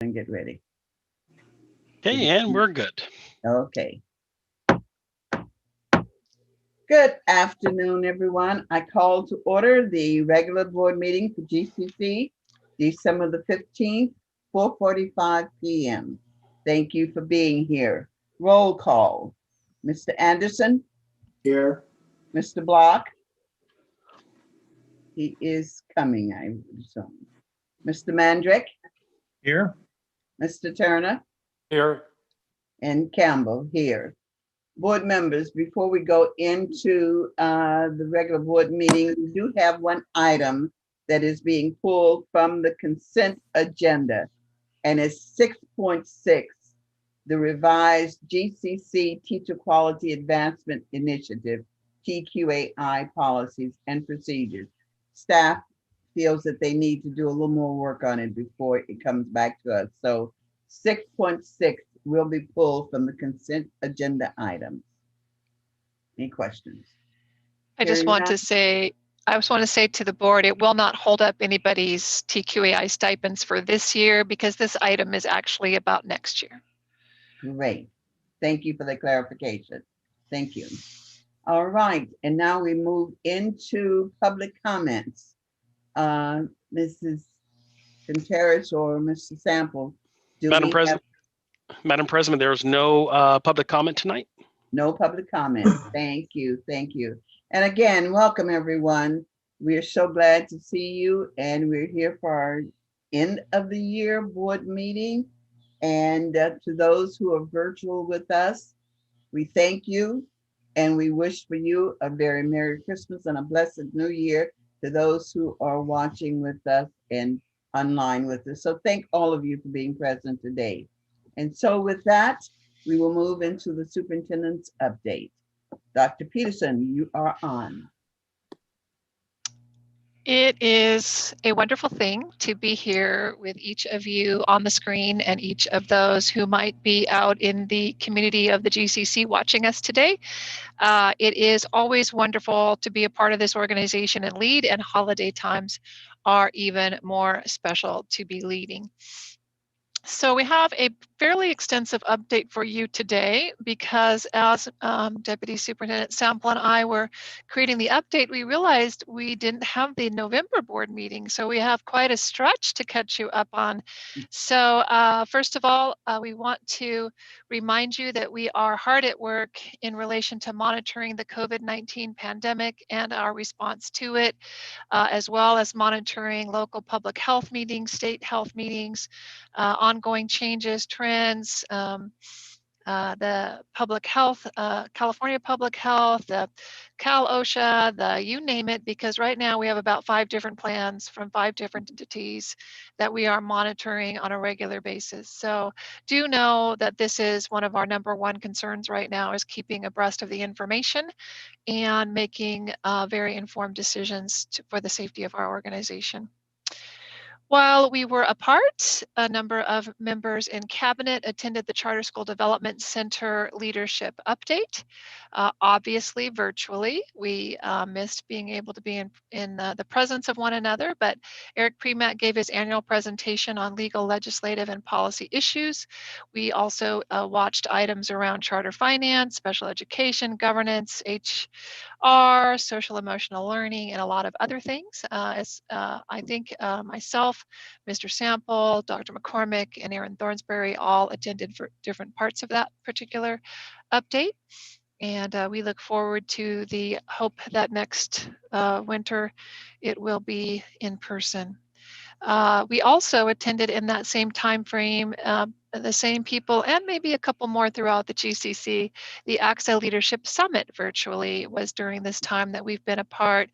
and get ready. Okay, and we're good. Okay. Good afternoon, everyone. I call to order the regular board meeting for GCC, December the 15th, 4:45 p.m. Thank you for being here. Roll call. Mr. Anderson? Here. Mr. Block? He is coming, I assume. Mr. Mandrick? Here. Mr. Turner? Here. And Campbell here. Board members, before we go into the regular board meeting, we do have one item that is being pulled from the consent agenda, and it's 6.6, the revised GCC Teacher Quality Advancement Initiative, TQAI policies and procedures. Staff feels that they need to do a little more work on it before it comes back to us. So 6.6 will be pulled from the consent agenda items. Any questions? I just Hearing want none. to say, I just want to say to the board, it will not hold up anybody's TQAI stipends for this year because this item is actually about next year. Great. Thank you for the clarification. Thank you. All right, and now we move into public comments. Mrs. Contreras or Mr. Sample, do Madam we President, there is no public comment tonight. No public comment. Thank you. Thank you. And again, welcome everyone. We are so glad to see you, and we're here for our end of the year board meeting. And to those who are virtual with us, we thank you and we wish for you a very Merry Christmas and a blessed New Year to those who are watching with us and online with us. So thank all of you for being present today. And so with that, we will move into the superintendent's update. Dr. Peterson, you are on. It is a wonderful thing to be here with each of you on the screen and each of those who might be out in the community of the GCC watching us today. It is always wonderful to be a part of this organization and lead, and holiday times are even more special to be leading. So we have a fairly extensive update for you today because as Deputy Superintendent Sample and I were creating the update, we realized we didn't have the November board meeting. So we have quite a stretch to catch you up on. So first of all, we want to remind you that we are hard at work in relation to monitoring the COVID-19 pandemic and our response to it, as well as monitoring local public health meetings, state health meetings, ongoing changes, trends, the public health, California Public Health, the Cal OSHA, the you name it, because right now we have about 5 different plans from 5 different entities that we are monitoring on a regular basis. So do know that this is one of our #1 concerns right now, is keeping abreast of the information and making very informed decisions for the safety of our organization. While we were apart, a number of members in cabinet attended the Charter School Development Center Leadership Update, obviously virtually. We missed being able to be in the presence of one another, but Eric Premat gave his annual presentation on legal, legislative, and policy issues. We also watched items around charter finance, special education, governance, HR, social emotional learning, and a lot of other things. I think myself, Mr. Sample, Dr. McCormick, and Erin Thornsberry all attended for different parts of that particular update. And we look forward to the hope that next winter it will be in person. We also attended in that same time frame, the same people and maybe a couple more throughout the GCC. The AXA Leadership Summit virtually was during this time that we've been apart.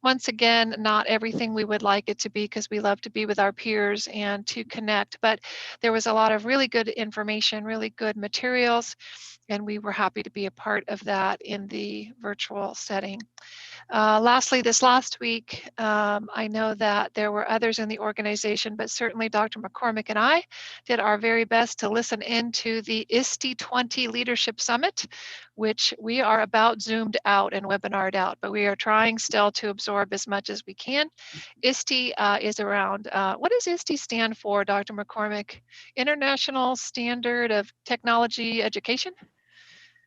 Once again, not everything we would like it to be, because we love to be with our peers and to connect, but there was a lot of really good information, really good materials. and we were happy to be a part of that in the virtual setting. Lastly, this last week, I know that there were others in the organization, but certainly Dr. McCormick and I did our very best to listen into the ISTE 20 Leadership Summit, which we are about zoomed out and webinared out, but we are trying still to absorb as much as we can. ISTE is around, what does ISTE stand for, Dr. McCormick? International Standard of Technology Education?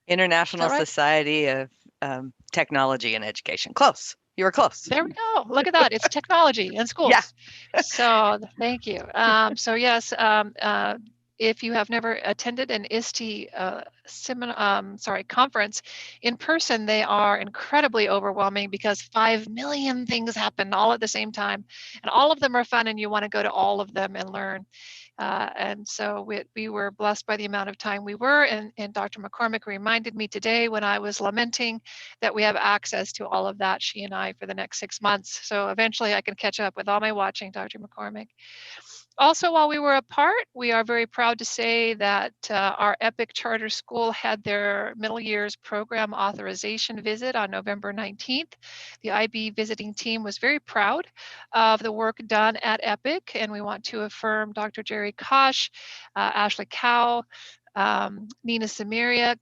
International right? Society of Technology and Education. Close. You were close. There we go. Look at that. It's technology in schools. Yeah. So thank you. So yes, if you have never attended an ISTE conference in person, they are incredibly overwhelming because 5 million things happen all at the same time, and all of them are fun, and you want to go to all of them and learn. And so we were blessed by the amount of time we were, and Dr. McCormick reminded me today when I was lamenting that we have access to all of that, she and I, for the next 6 months. So eventually I can catch up with all my watching, Dr. McCormick. Also, while we were apart, we are very proud to say that our EPIC Charter School had their middle years program authorization visit on November 19th. The IB visiting team was very proud of the work done at EPIC, and we want to affirm Dr. Jerry Kosh, Ashley Cow, Nina Samiriak,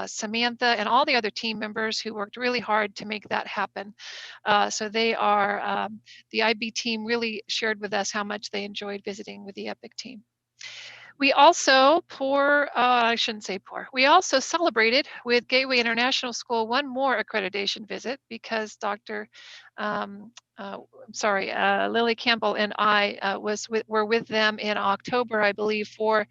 Samantha, and all the other team members who worked really hard to make that happen. So they are, the IB team really shared with us how much they enjoyed visiting with the EPIC team. We also, we also celebrated with Gateway International School one more accreditation visit because Lily Campbell and I were with them in October, I believe, for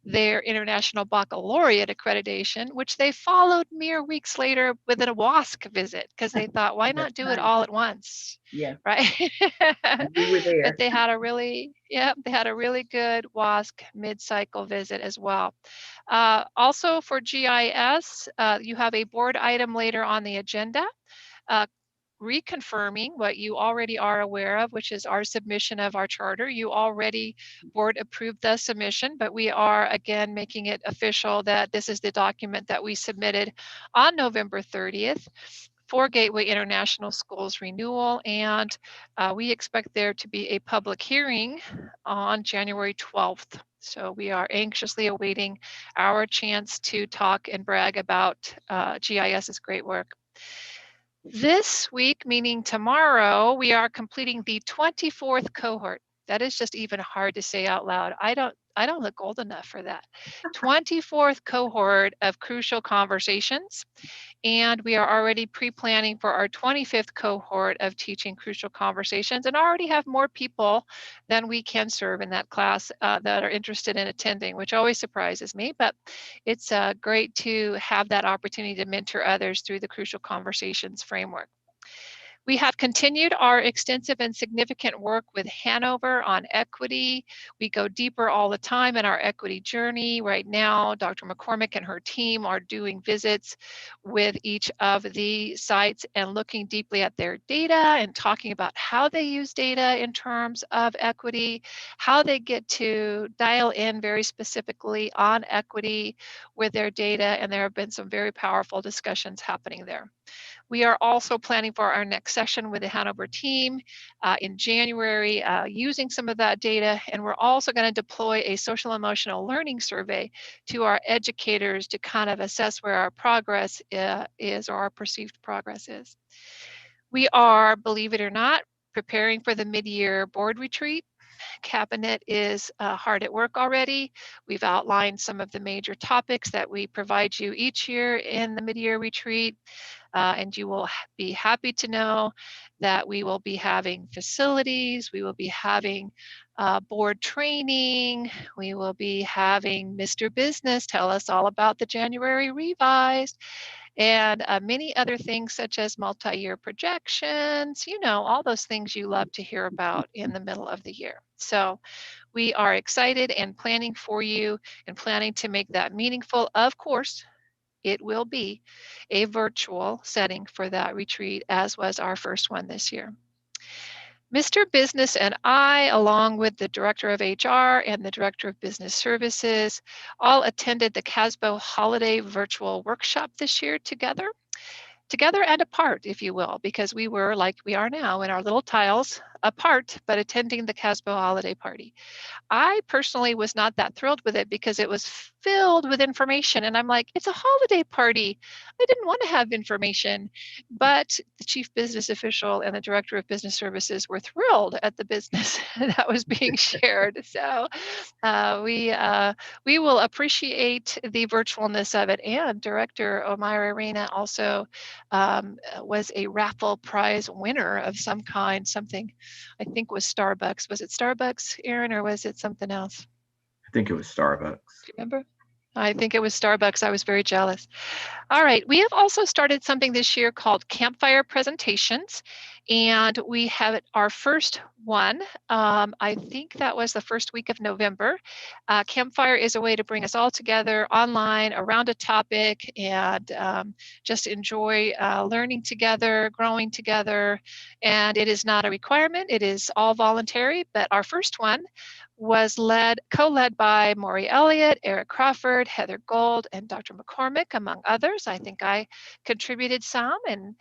their International Baccalaureate accreditation, which they followed mere weeks later with a WASC visit because they thought, why not do it all at once? Yeah. Right. We were there. But they had a really good WASC mid-cycle visit as well. Also for GIS, you have a board item later on the agenda, reconfirming what you already are aware of, which is our submission of our charter. You already board approved the submission, but we are again making it official that this is the document that we submitted on November 30th for Gateway International School's renewal, and we expect there to be a public hearing on January 12th. So we are anxiously awaiting our chance to talk and brag about GIS's great work. This week, meaning tomorrow, we are completing the 24th cohort. That is just even hard to say out loud. I don't look old enough for that. 24th cohort of Crucial Conversations. And we are already pre-planning for our 25th cohort of Teaching Crucial Conversations, and already have more people than we can serve in that class that are interested in attending, which always surprises me, but it's great to have that opportunity to mentor others through the Crucial Conversations framework. We have continued our extensive and significant work with Hanover on equity. We go deeper all the time in our equity journey. Right now, Dr. McCormick and her team are doing visits with each of the sites and looking deeply at their data and talking about how they use data in terms of equity, how they get to dial in very specifically on equity with their data, and there have been some very powerful discussions happening there. We are also planning for our next session with the Hanover team in January, using some of that data, and we're also going to deploy a social emotional learning survey to our educators to kind of assess where our progress is, or our perceived progress is. We are, believe it or not, preparing for the mid-year board retreat. Cabinet is hard at work already. We've outlined some of the major topics that we provide you each year in the mid-year retreat. And you will be happy to know that we will be having facilities, we will be having board training, we will be having Mr. Business tell us all about the January revised, and many other things such as multi-year projections, all those things you love to hear about in the middle of the year. So we are excited and planning for you and planning to make that meaningful. Of course, it will be a virtual setting for that retreat, as was our first one this year. Mr. Business and I, along with the Director of HR and the Director of Business Services, all attended the CASBO Holiday Virtual Workshop this year together and apart, if you will, because we were, like we are now, in our little tiles, apart, but attending the CASBO holiday party. I personally was not that thrilled with it because it was filled with information. And I'm like, it's a holiday party. I didn't want to have information. But the chief business official and the director of business services were thrilled at the business that was being shared. So we will appreciate the virtualness of it. And Director Omaira Arena also was a raffle prize winner of some kind, something I think was Starbucks. Was it Starbucks, Erin, or was it something else? I think it was Starbucks. Do you remember? I think it was Starbucks. I was very jealous. All right. We have also started something this year called Campfire Presentations, and we have our first one. I think that was the first week of November. Campfire is a way to bring us all together online around a topic and just enjoy learning together, growing together. And it is not a requirement. It is all voluntary, but our first one was co-led by Maury Elliott, Eric Crawford, Heather Gold, and Dr. McCormick, among others. I think I contributed some, and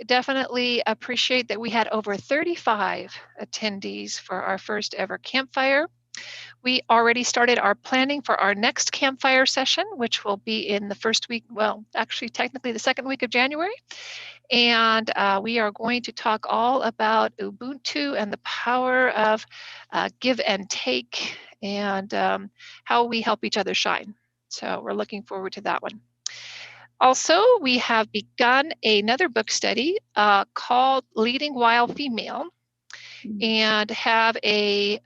definitely appreciate that we had over 35 attendees for our first ever campfire. We already started our planning for our next campfire session, which will be in the first week, well, actually technically the second week of January. And we are going to talk all about Ubuntu and the power of give and take and how we help each other shine. So we're looking forward to that one. Also, we have begun another book study called Leading While Female, and have a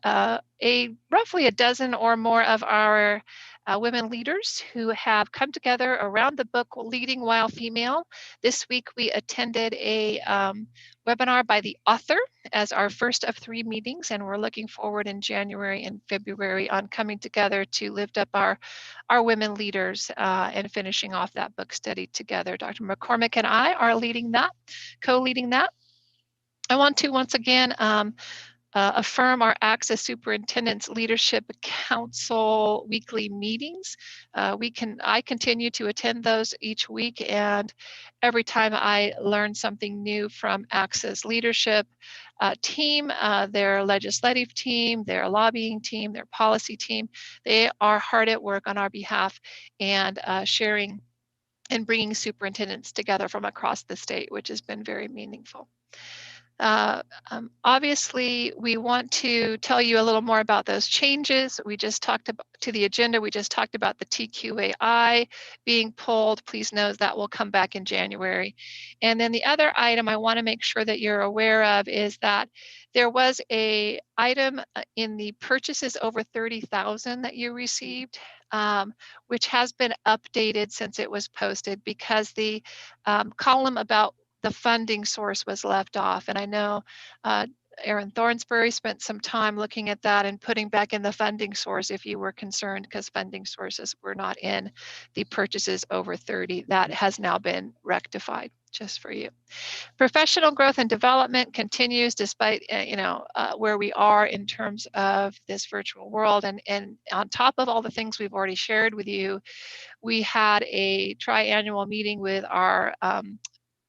roughly a dozen or more of our women leaders who have come together around the book Leading While Female. This week we attended a webinar by the author as our first of 3 meetings, and we're looking forward in January and February on coming together to lift up our women leaders and finishing off that book study together. Dr. McCormick and I are leading that, co-leading that. I want to once again affirm our Access Superintendents Leadership Council weekly meetings. I continue to attend those each week, and every time I learn something new from Access leadership team, their legislative team, their lobbying team, their policy team, they are hard at work on our behalf and sharing and bringing superintendents together from across the state, which has been very meaningful. Obviously, we want to tell you a little more about those changes. We just talked about to the agenda. We just talked about the TQAI being pulled. Please know that will come back in January. And then the other item I want to make sure that you're aware of is that there was a item in the purchases over 30,000 that you received, which has been updated since it was posted because the column about the funding source was left off. And I know Erin Thornsbury spent some time looking at that and putting back in the funding source if you were concerned, because funding sources were not in the purchases over 30. That has now been rectified, just for you. Professional growth and development continues despite where we are in terms of this virtual world. And on top of all the things we've already shared with you, we had a tri-annual meeting with our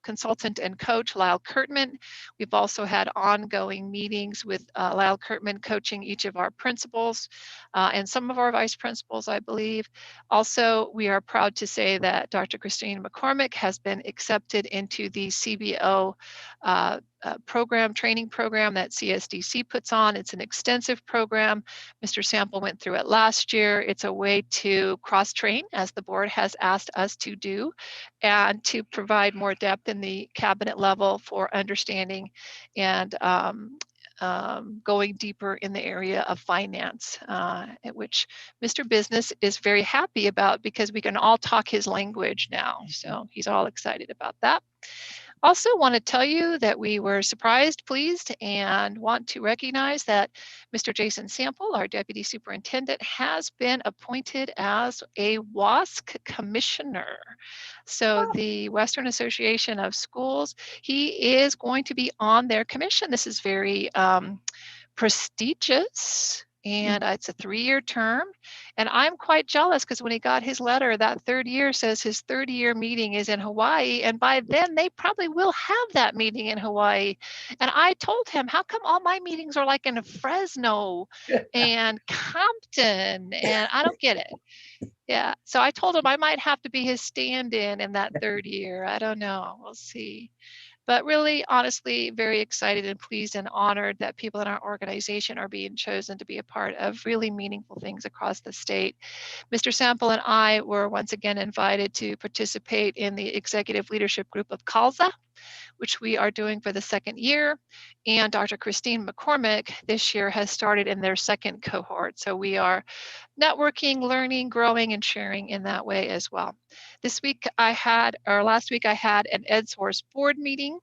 consultant and coach, Lyle Kurtman. We've also had ongoing meetings with Lyle Kurtman coaching each of our principals and some of our vice principals, I believe. Also, we are proud to say that Dr. Christine McCormick has been accepted into the CBO training program that CSDC puts on. It's an extensive program. Mr. Sample went through it last year. It's a way to cross-train, as the board has asked us to do, and to provide more depth in the cabinet level for understanding and going deeper in the area of finance, which Mr. Business is very happy about because we can all talk his language now. So he's all excited about that. Also want to tell you that we were surprised, pleased, and want to recognize that Mr. Jason Sample, our Deputy Superintendent, has been appointed as a WASC Commissioner. So the Western Association of Schools, he is going to be on their commission. This is very prestigious, and it's a 3-year term. And I'm quite jealous because when he got his letter, that 3rd year says his 3rd-year meeting is in Hawaii, and by then they probably will have that meeting in Hawaii. And I told him, how come all my meetings are like in Fresno and Compton, and I don't get it. Yeah, so I told him I might have to be his stand-in in that 3rd year. I don't know, we'll see. But really, honestly, very excited and pleased and honored that people in our organization are being chosen to be a part of really meaningful things across the state. Mr. Sample and I were once again invited to participate in the executive leadership group of CALSA, which we are doing for the 2nd year. And Dr. Christine McCormick this year has started in their 2nd cohort. So we are networking, learning, growing, and sharing in that way as well. Last week I had an EdSource board meeting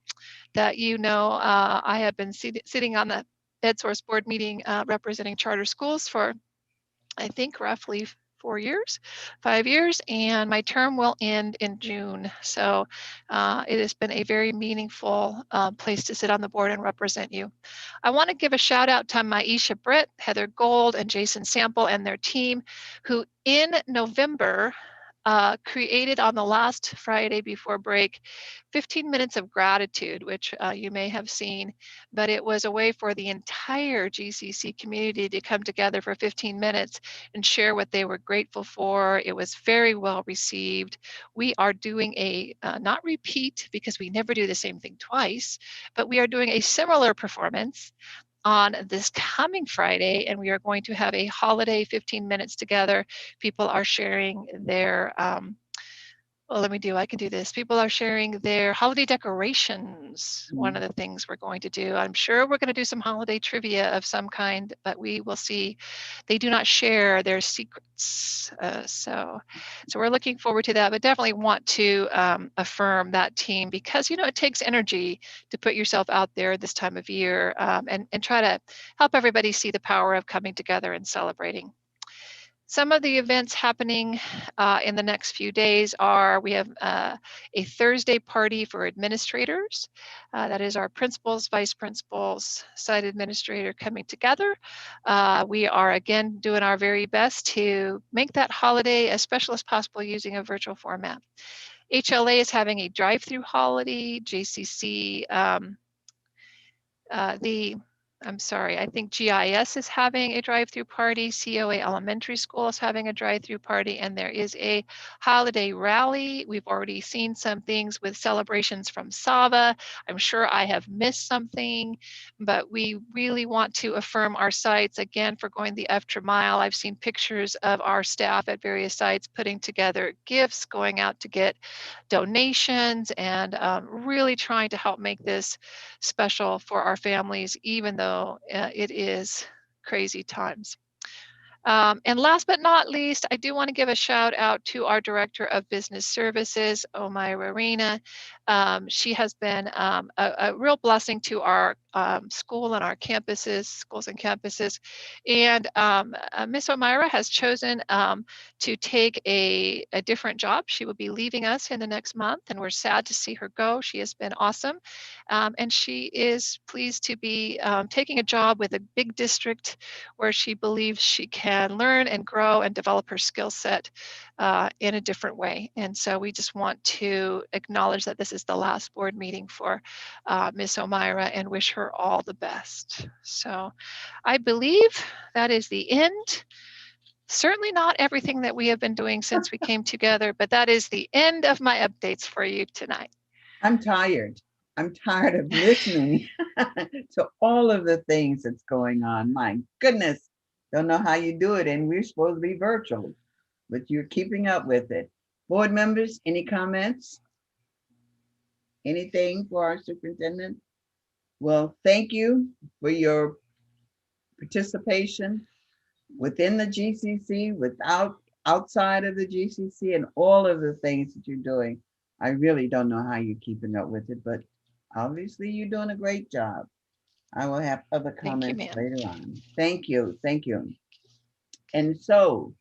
that I have been sitting on the EdSource board meeting representing charter schools for, I think, roughly 5 years, and my term will end in June. So it has been a very meaningful place to sit on the board and represent you. I want to give a shout out to Maisha Britt, Heather Gold, and Jason Sample and their team, who in November created on the last Friday before break 15 minutes of gratitude, which you may have seen, but it was a way for the entire GCC community to come together for 15 minutes and share what they were grateful for. It was very well received. We are doing a, not repeat because we never do the same thing twice, but we are doing a similar performance on this coming Friday, and we are going to have a holiday 15 minutes together. People are sharing their, I can do this. People are sharing their holiday decorations. One of the things we're going to do. I'm sure we're going to do some holiday trivia of some kind, but we will see. They do not share their secrets. So we're looking forward to that, but definitely want to affirm that team because, it takes energy to put yourself out there this time of year and try to help everybody see the power of coming together and celebrating. Some of the events happening in the next few days are, we have a Thursday party for administrators. That is our principals, vice principals, site administrator coming together. We are again doing our very best to make that holiday as special as possible using a virtual format. HLA is having a drive-through holiday. JCC, I think GIS is having a drive-through party. COA Elementary School is having a drive-through party, and there is a holiday rally. We've already seen some things with celebrations from SAVA. I'm sure I have missed something, but we really want to affirm our sites again for going the extra mile. I've seen pictures of our staff at various sites putting together gifts, going out to get donations, and really trying to help make this special for our families, even though it is crazy times. And last but not least, I do want to give a shout out to our Director of Business Services, Omaira Reyna. She has been a real blessing to our schools and campuses. And Miss Omaira has chosen to take a different job. She will be leaving us in the next month, and we're sad to see her go. She has been awesome. And she is pleased to be taking a job with a big district where she believes she can learn and grow and develop her skill set in a different way. And so we just want to acknowledge that this is the last board meeting for Miss Omaira and wish her all the best. So I believe that is the end. Certainly not everything that we have been doing since we came together, but that is the end of my updates for you tonight. I'm tired. I'm tired of listening to all of the things that's going on. My goodness, don't know how you do it, and we're supposed to be virtual, but you're keeping up with it. Board members, any comments? Anything for our superintendent? Well, thank you for your participation within the GCC, outside of the GCC, and all of the things that you're doing. I really don't know how you're keeping up with it, but obviously you're doing a great job. I will have other Thank you, comments ma'am. later on. Thank you, thank you. And so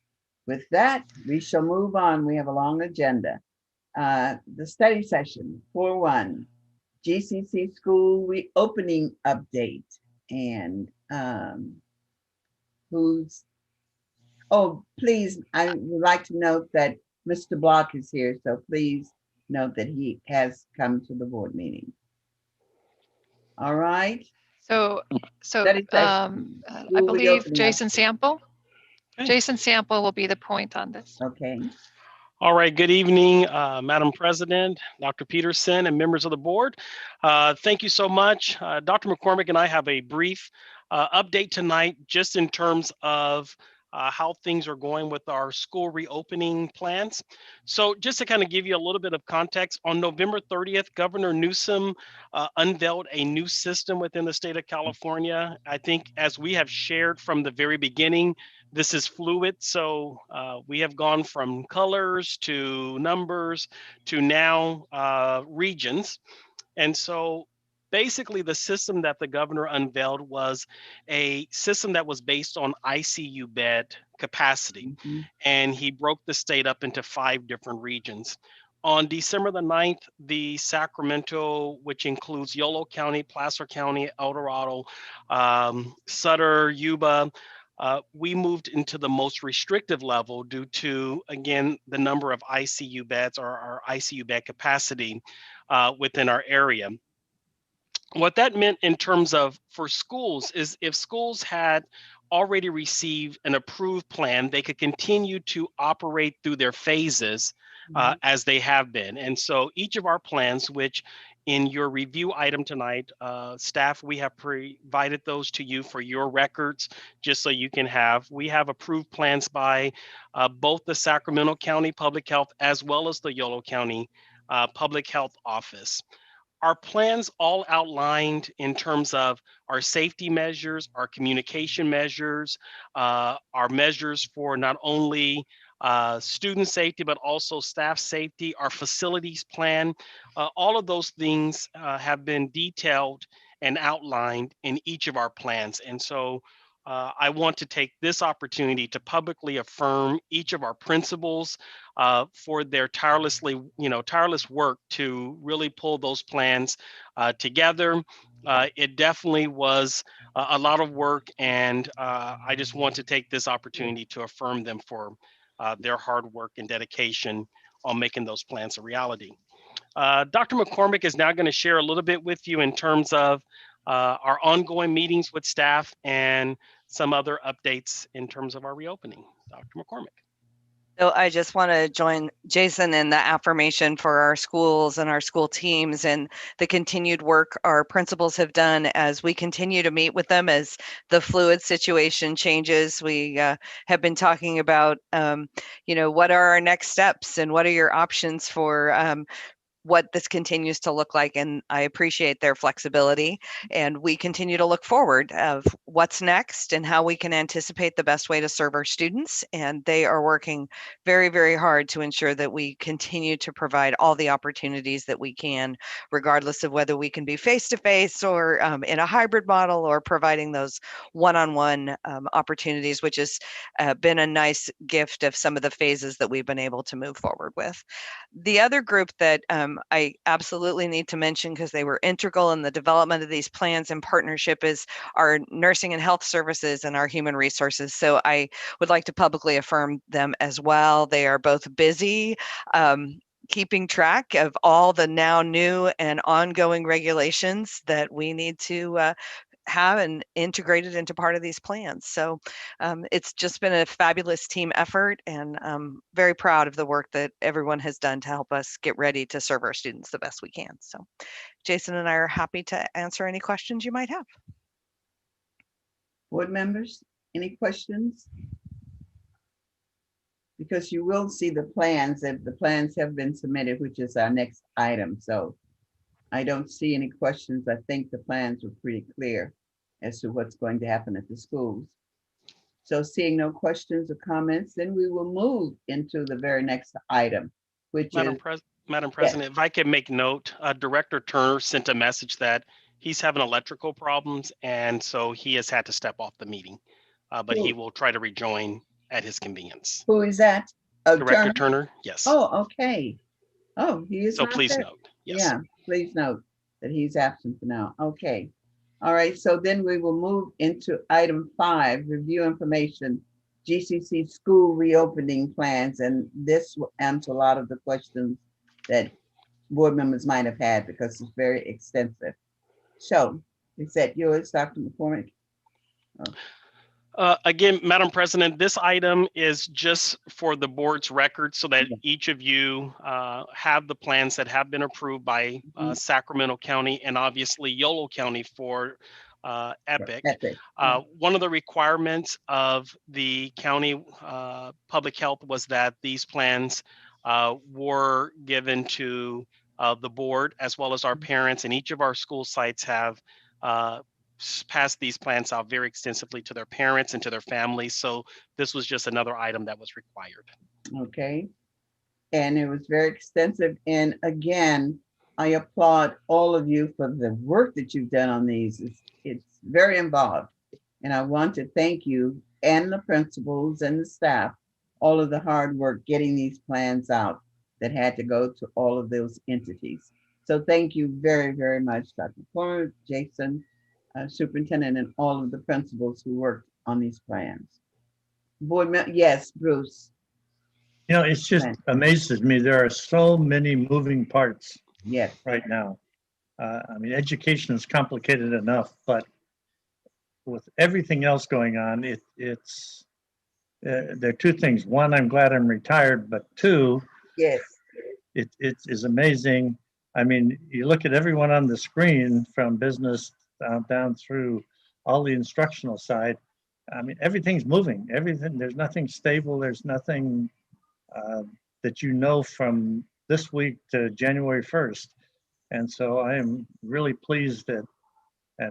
with that, we shall move on. We have a long agenda. The study session 4-1, GCC school reopening update. And please, I would like to note that Mr. Block is here, so please note that he has come to the board meeting. All right. So Study session, I school believe reopening Jason update. Sample. Okay. Jason Sample will be the point on this. Okay. All right, good evening, Madam President, Dr. Peterson, and members of the board. Thank you so much. Dr. McCormick and I have a brief update tonight just in terms of how things are going with our school reopening plans. So just to kind of give you a little bit of context, on November 30th, Governor Newsom unveiled a new system within the state of California. I think as we have shared from the very beginning, this is fluid. So we have gone from colors to numbers to now regions. And so basically the system that the governor unveiled was a system that was based on ICU bed capacity. Mhm. And he broke the state up into 5 different regions. On December the 9th, the Sacramento, which includes Yolo County, Placer County, El Dorado, Sutter, Yuba, we moved into the most restrictive level due to, again, the number of ICU beds or our ICU bed capacity within our area. What that meant in terms of for schools is if schools had already received an approved plan, they could continue to operate through their phases as they have been. And so each of our plans, which in your review item tonight, staff, we have provided those to you for your records, just so you can have. We have approved plans by both the Sacramento County Public Health as well as the Yolo County Public Health Office. Our plans all outlined in terms of our safety measures, our communication measures, our measures for not only student safety, but also staff safety, our facilities plan. All of those things have been detailed and outlined in each of our plans. And so I want to take this opportunity to publicly affirm each of our principals for their tireless work to really pull those plans together. It definitely was a lot of work, and I just want to take this opportunity to affirm them for their hard work and dedication on making those plans a reality. Dr. McCormick is now going to share a little bit with you in terms of our ongoing meetings with staff and some other updates in terms of our reopening. Dr. McCormick. So I just want to join Jason in the affirmation for our schools and our school teams and the continued work our principals have done as we continue to meet with them as the fluid situation changes. We have been talking about, what are our next steps and what are your options for what this continues to look like, and I appreciate their flexibility. And we continue to look forward of what's next and how we can anticipate the best way to serve our students. And they are working very, very hard to ensure that we continue to provide all the opportunities that we can, regardless of whether we can be face-to-face or in a hybrid model or providing those one-on-one opportunities, which has been a nice gift of some of the phases that we've been able to move forward with. The other group that I absolutely need to mention because they were integral in the development of these plans and partnership is our nursing and health services and our human resources. So I would like to publicly affirm them as well. They are both busy, keeping track of all the now new and ongoing regulations that we need to have and integrated into part of these plans. So it's just been a fabulous team effort, and I'm very proud of the work that everyone has done to help us get ready to serve our students the best we can. So Jason and I are happy to answer any questions you might have. Board members, any questions? Because you will see the plans, if the plans have been submitted, which is our next item. So I don't see any questions. I think the plans were pretty clear as to what's going to happen at the schools. So seeing no questions or comments, then we will move into the very next item, which Madam is, President. Madam President, if I could make note, Director Turner sent a message that he's having electrical problems, and so he has had to step off the meeting, but he will try to rejoin at his convenience. Who is that? Oh, Director Turner? Turner, yes. Oh, okay. Oh, he is So not please there. note, yes. Yeah, please note that he's absent for now. Okay. All right, so then we will move into item 5, review information, GCC school reopening plans. And this will answer a lot of the questions that board members might have had because it's very extensive. So is that yours, Dr. McCormick? Again, Madam President, this item is just for the board's record so that Yeah. each of you have the plans that have been approved by Mhm. Sacramento County and obviously Yolo County for EPIC. Epic. One of the requirements of the county public health was that these plans were given to the board as well as our parents, and each of our school sites have passed these plans out very extensively to their parents and to their families. So this was just another item that was required. Okay. And it was very extensive. And again, I applaud all of you for the work that you've done on these. It's very involved. And I want to thank you and the principals and the staff, all of the hard work getting these plans out that had to go to all of those entities. So thank you very, very much, Dr. McCormick, Jason, Superintendent, and all of the principals who worked on these plans. Yes, Bruce. You know, it's just Right. amazes me. There are so many moving parts Yes. right now. I mean, education is complicated enough, but with everything else going on, there are two things. One, I'm glad I'm retired, but two, Yes. it is amazing. I mean, you look at everyone on the screen from business down through all the instructional side. I mean, everything's moving. Everything. There's nothing stable. There's nothing that you know from this week to January 1st. And so I am really pleased at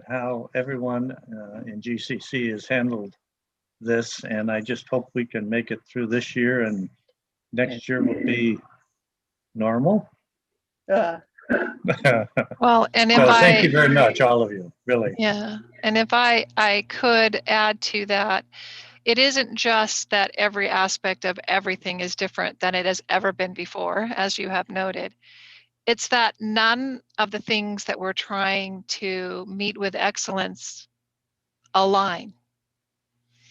how everyone in GCC has handled this. And I just hope we can make it through this year, and next year will be normal. Well, and if So I, thank you very much, all of you, really. yeah, and if I could add to that, it isn't just that every aspect of everything is different than it has ever been before, as you have noted. It's that none of the things that we're trying to meet with excellence align.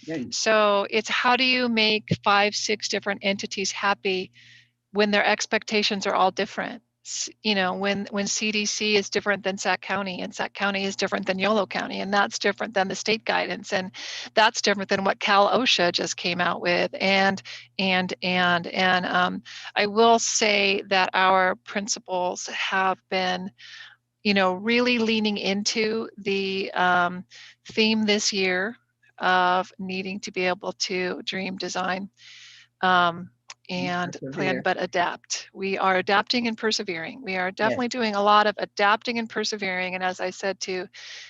Yeah. So it's how do you make 5, 6 different entities happy when their expectations are all different? You know, when CDC is different than Sac County, and Sac County is different than Yolo County, and that's different than the state guidance, and that's different than what Cal OSHA just came out with, and I will say that our principals have been, you know, really leaning into the theme this year of needing to be able to dream, design, and plan, Persevere. but adapt. We are adapting and persevering. We are Yes. definitely doing a lot of adapting and persevering. And as I said to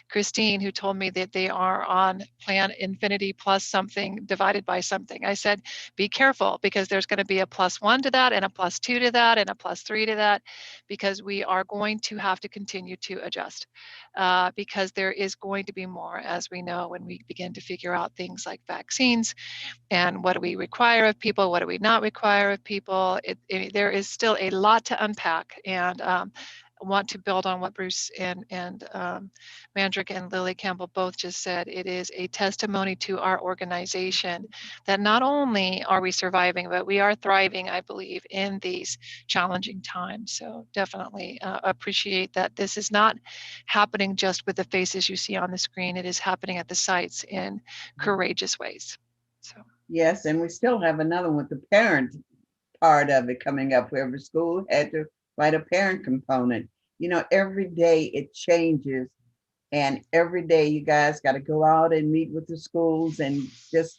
Christine, who told me that they are on plan infinity plus something divided by something, I said, be careful, because there's going to be a +1 to that, and a +2 to that, and a +3 to that, because we are going to have to continue to adjust, because there is going to be more, as we know, when we begin to figure out things like vaccines. And what do we require of people? What do we not require of people? There is still a lot to unpack, and I want to build on what Bruce and Mandrick and Lily Campbell both just said. It is a testimony to our organization that not only are we surviving, but we are thriving, I believe, in these challenging times. So definitely appreciate that this is not happening just with the faces you see on the screen. It is happening at the sites in courageous ways. So. Yes, and we still have another one with the parent part of it coming up, where every school had to write a parent component. You know, every day it changes, and every day you guys got to go out and meet with the schools, and just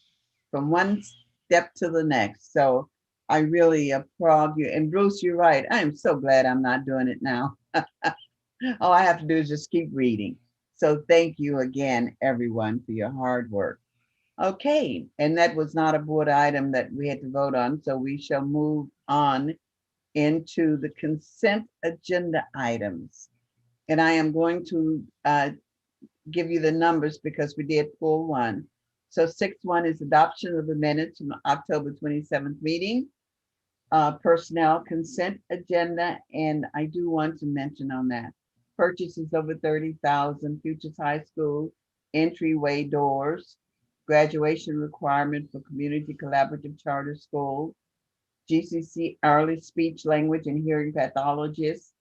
from one step to the next. So I really applaud you. And Bruce, you're right. I am so glad I'm not doing it now. All I have to do is just keep reading. So thank you again, everyone, for your hard work. Okay, and that was not a board item that we had to vote on, so we shall move on into the consent agenda items. And I am going to give you the numbers because we did pull one. So 6.1 is adoption of the minutes from the October 27th meeting. Personnel consent agenda, and I do want to mention on that, purchases over 30,000, Futures High School entryway doors, graduation requirement for community collaborative charter school, GCC early speech language and hearing pathologists,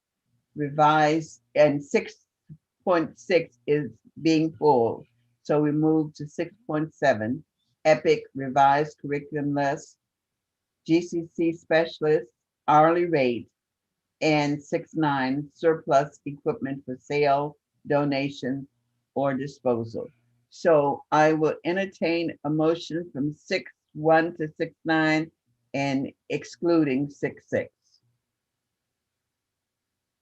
revised, and 6.6 is being pulled. So we move to 6.7, EPIC revised curriculum list, GCC specialist hourly rate, and 6.9 surplus equipment for sale, donation, or disposal. So I will entertain a motion from 6.1 to 6.9 and excluding 6.6.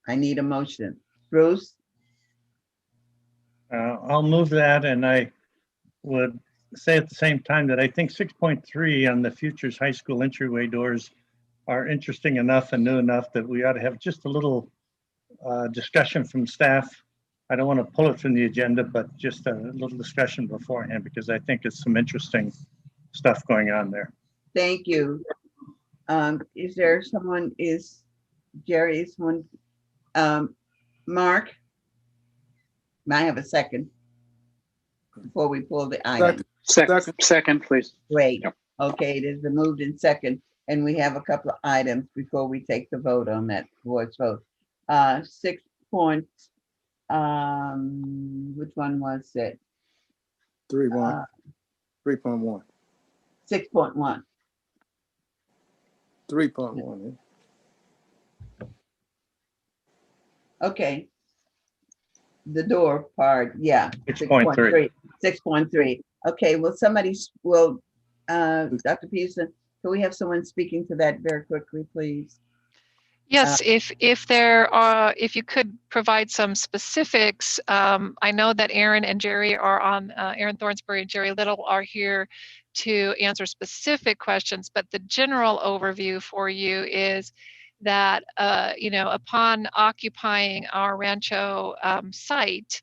I need a motion. Bruce? I'll move that, and I would say at the same time that I think 6.3 on the Futures High School entryway doors are interesting enough and new enough that we ought to have just a little discussion from staff. I don't want to pull it from the agenda, but just a little discussion beforehand, because I think it's some interesting stuff going on there. Thank you. Is there someone, is Jerry, is one, Mark? May I have a second before we pull the item? Second, please. Great. Yep. Okay, it has been moved in second, and we have a couple of items before we take the vote on that voice vote. 6 points. Which one was it? 3.1. 3.1. 6.1. 3.1. Okay. The door part, yeah. 6.3. 6.3. Okay, well, somebody will, Dr. Peterson, can we have someone speaking to that very quickly, please? Yes, if there are, if you could provide some specifics. I know that Erin and Jerry are on, Erin Thornsbury and Jerry Little are here to answer specific questions, but the general overview for you is that, upon occupying our Rancho site,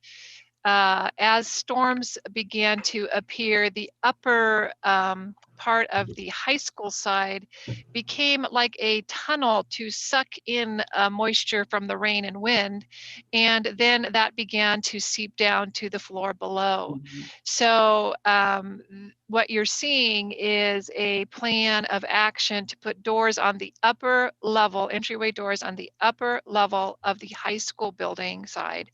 as storms began to appear, the upper part of the high school side became like a tunnel to suck in moisture from the rain and wind, and then that began to seep down to the floor below. So what you're seeing is a plan of action to put doors on the upper level, entryway doors on the upper level of the high school building side,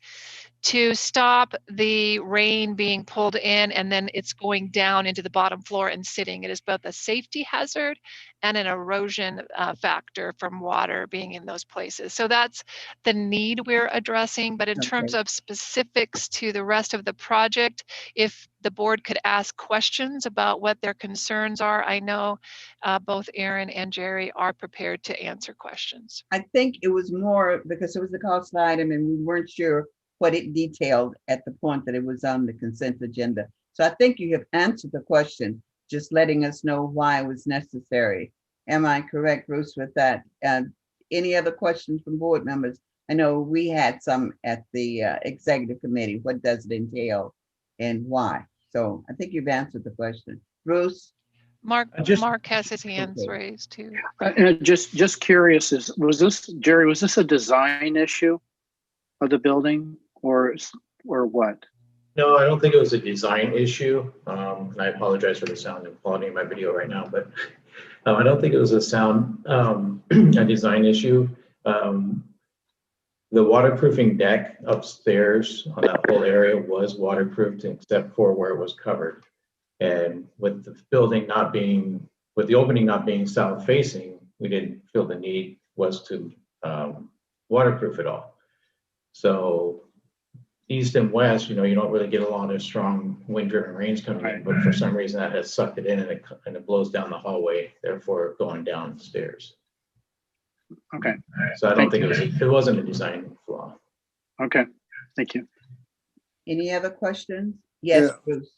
to stop the rain being pulled in and then it's going down into the bottom floor and sitting. It is both a safety hazard and an erosion factor from water being in those places. So that's the need we're addressing. But in terms of specifics to the rest of the project, if the board could ask questions about what their concerns are, I know both Erin and Jerry are prepared to answer questions. I think it was more because it was a cost item and we weren't sure what it detailed at the point that it was on the consent agenda. So I think you have answered the question, just letting us know why it was necessary. Am I correct, Bruce, with that? Any other questions from board members? I know we had some at the executive committee. What does it entail and why? So I think you've answered the question. Bruce? Mark has his hands raised too. Just curious, was this, Jerry, was this a design issue of the building or what? No, I don't think it was a design issue. And I apologize for the sound and quality of my video right now, but I don't think it was a design issue. The waterproofing deck upstairs on that whole area was waterproofed except for where it was covered. And with the building not being, with the opening not being south facing, we didn't feel the need was to waterproof it all. So east and west, you don't really get a lot of strong wind-driven rains coming in, but for some reason that has sucked it in and it blows down the hallway, therefore going down the stairs. Okay. So I don't think it wasn't a design flaw. Okay, thank you. Any other questions? Yes, Yeah. Bruce.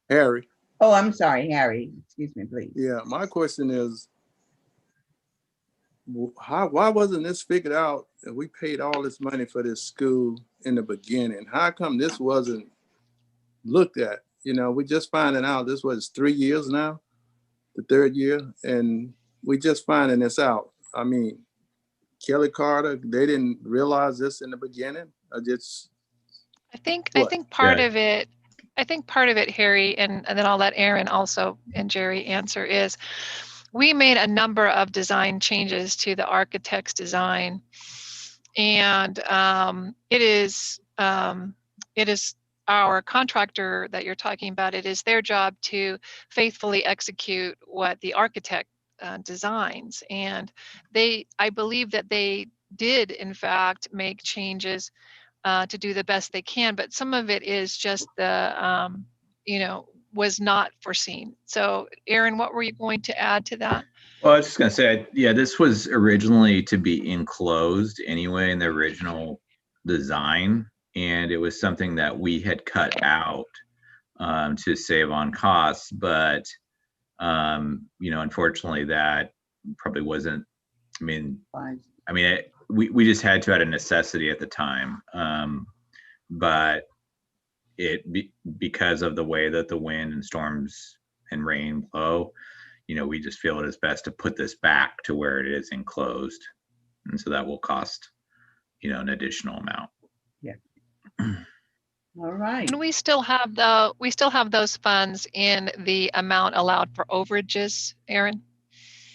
Harry, Oh, I'm sorry, Harry. Excuse me, please. Yeah, my question is, why wasn't this figured out and we paid all this money for this school in the beginning? How come this wasn't looked at? You know, we just finding out this was 3 years now, the third year, and we just finding this out. I mean, Kelly Carter, they didn't realize this in the beginning. I think What? part Yeah. of it, Harry, and then I'll let Erin also and Jerry answer, is we made a number of design changes to the architect's design, and it is our contractor that you're talking about. It is their job to faithfully execute what the architect designs, and I believe that they did in fact make changes to do the best they can, but some of it is just was not foreseen. So Erin, what were you going to add to that? Well, I was just going to say, yeah, this was originally to be enclosed anyway in the original design. And it was something that we had cut out to save on costs. But, unfortunately, that probably wasn't, we just had to out of necessity at the time. But because of the way that the wind and storms and rain blow, we just feel it is best to put this back to where it is enclosed. And so that will cost, an additional amount. Yeah. All right. And we still have those funds in the amount allowed for overages, Erin?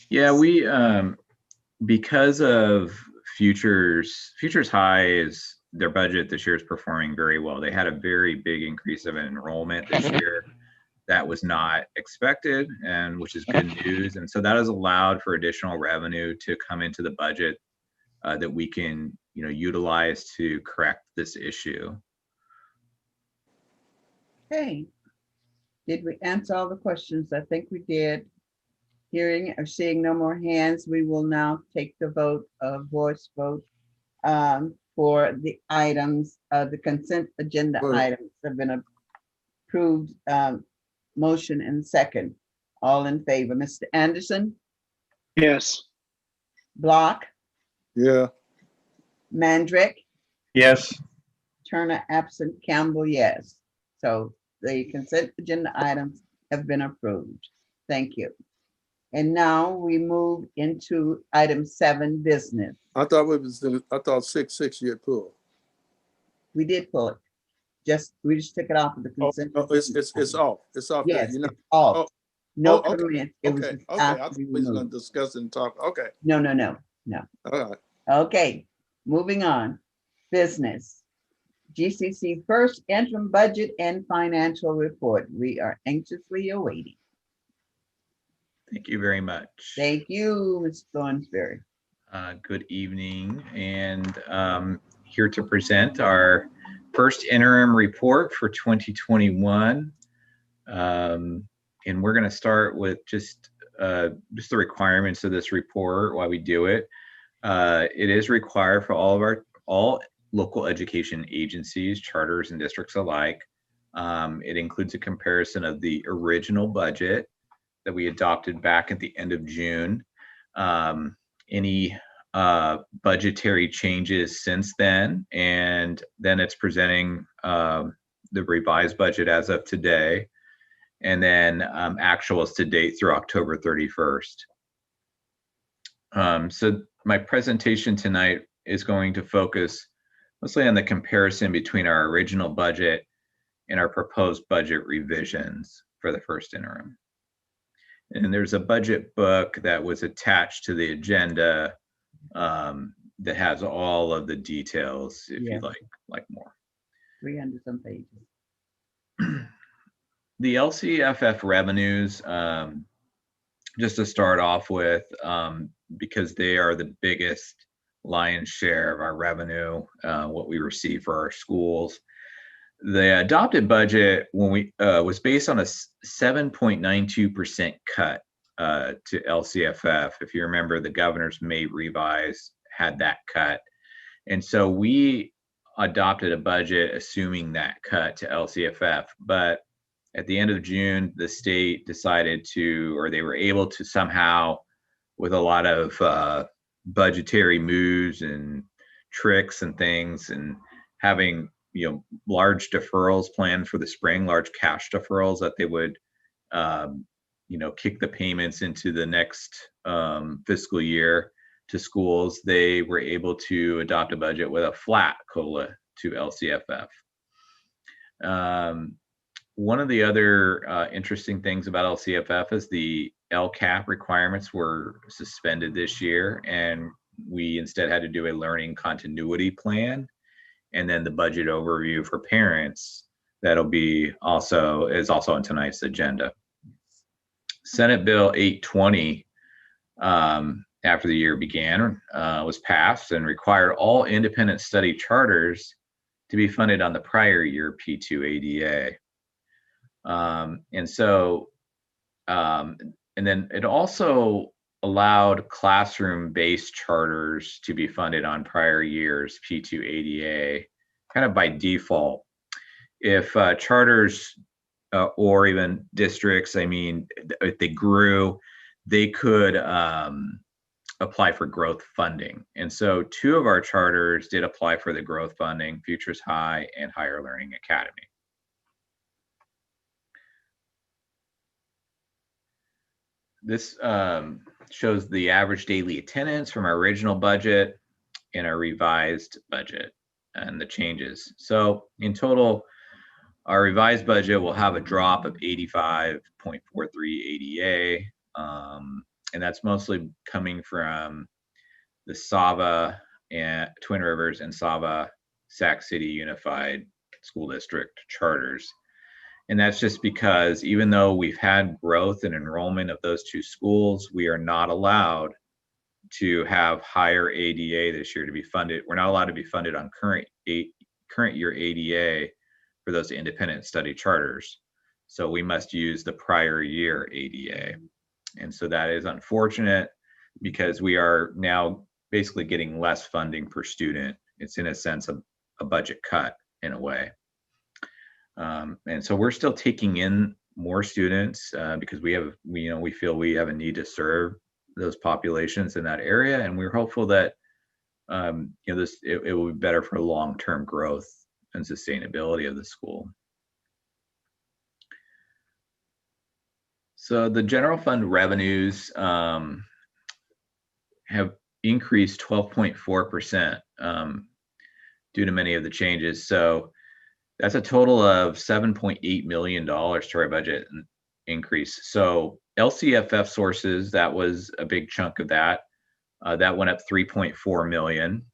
Yeah, we, because of Futures High is their budget this year is performing very well. They had a very big increase of enrollment this year. That was not expected, and which is good news. And so that has allowed for additional revenue to come into the budget that we can, utilize to correct this issue. Okay. Did we answer all the questions? I think we did. Hearing or seeing no more hands, we will now take the vote, voice vote for the items, the consent agenda items have been approved. Motion and second. All in favor. Mr. Anderson? Yes. Block? Yeah. Mandrick? Yes. Turner absent. Campbell, yes. So the consent agenda items have been approved. Thank you. And now we move into item 7, business. I thought 6 you had pulled. We did pull it. We just took it off of the consent. It's off. It's off. Yes, There. it's off. Oh, No okay. comment. It was Okay. just Okay. I after thought we we was removed. gonna discuss and talk. Okay. No. All right. Okay, moving on. Business. GCC first interim budget and financial report. We are anxiously awaiting. Thank you very much. Thank you, Ms. Thornsberry. Good evening, and here to present our first interim report for 2021. And we're going to start with just the requirements of this report, why we do it. It is required for all local education agencies, charters, and districts alike. It includes a comparison of the original budget that we adopted back at the end of June. Any budgetary changes since then, and then it's presenting the revised budget as of today, and then actuals to date through October 31st. So my presentation tonight is going to focus mostly on the comparison between our original budget and our proposed budget revisions for the first interim. And there's a budget book that was attached to the agenda that has all of the details if you'd like more. 300 some pages. The LCFF revenues, just to start off with, because they are the biggest lion's share of our revenue, what we receive for our schools. The adopted budget was based on a 7.92% cut to LCFF. If you remember, the governor's May revise had that cut. And so we adopted a budget assuming that cut to LCFF. But At the end of June, the state decided to, or they were able to somehow, with a lot of budgetary moves and tricks and things, and having large deferrals planned for the spring, large cash deferrals that they would kick the payments into the next fiscal year to schools. They were able to adopt a budget with a flat COLA to LCFF. One of the other interesting things about LCFF is the LCAP requirements were suspended this year, and we instead had to do a learning continuity plan, and then the budget overview for parents that'll be is also on tonight's agenda. Senate Bill 820, after the year began, was passed and required all independent study charters to be funded on the prior year P2 ADA. And then it also allowed classroom-based charters to be funded on prior years P2 ADA, kind of by default. If charters or even districts, if they grew, they could apply for growth funding. And so 2 of our charters did apply for the growth funding, Futures High and Higher Learning Academy. This shows the average daily attendance from our original budget and our revised budget and the changes. So in total, our revised budget will have a drop of 85.43 ADA, and that's mostly coming from the Sava and Twin Rivers and Sava Sac City Unified School District charters. And that's just because even though we've had growth and enrollment of those 2 schools, we are not allowed to have higher ADA this year to be funded. We're not allowed to be funded on current year ADA for those independent study charters. So we must use the prior year ADA. And so that is unfortunate because we are now basically getting less funding per student. It's in a sense a budget cut in a way. And so we're still taking in more students because we feel we have a need to serve those populations in that area, and we're hopeful that it will be better for long-term growth and sustainability of the school. So the general fund revenues have increased 12.4% due to many of the changes. So that's a total of $7.8 million to our budget increase. So LCFF sources, that was a big chunk of that. That went up 3.4 million.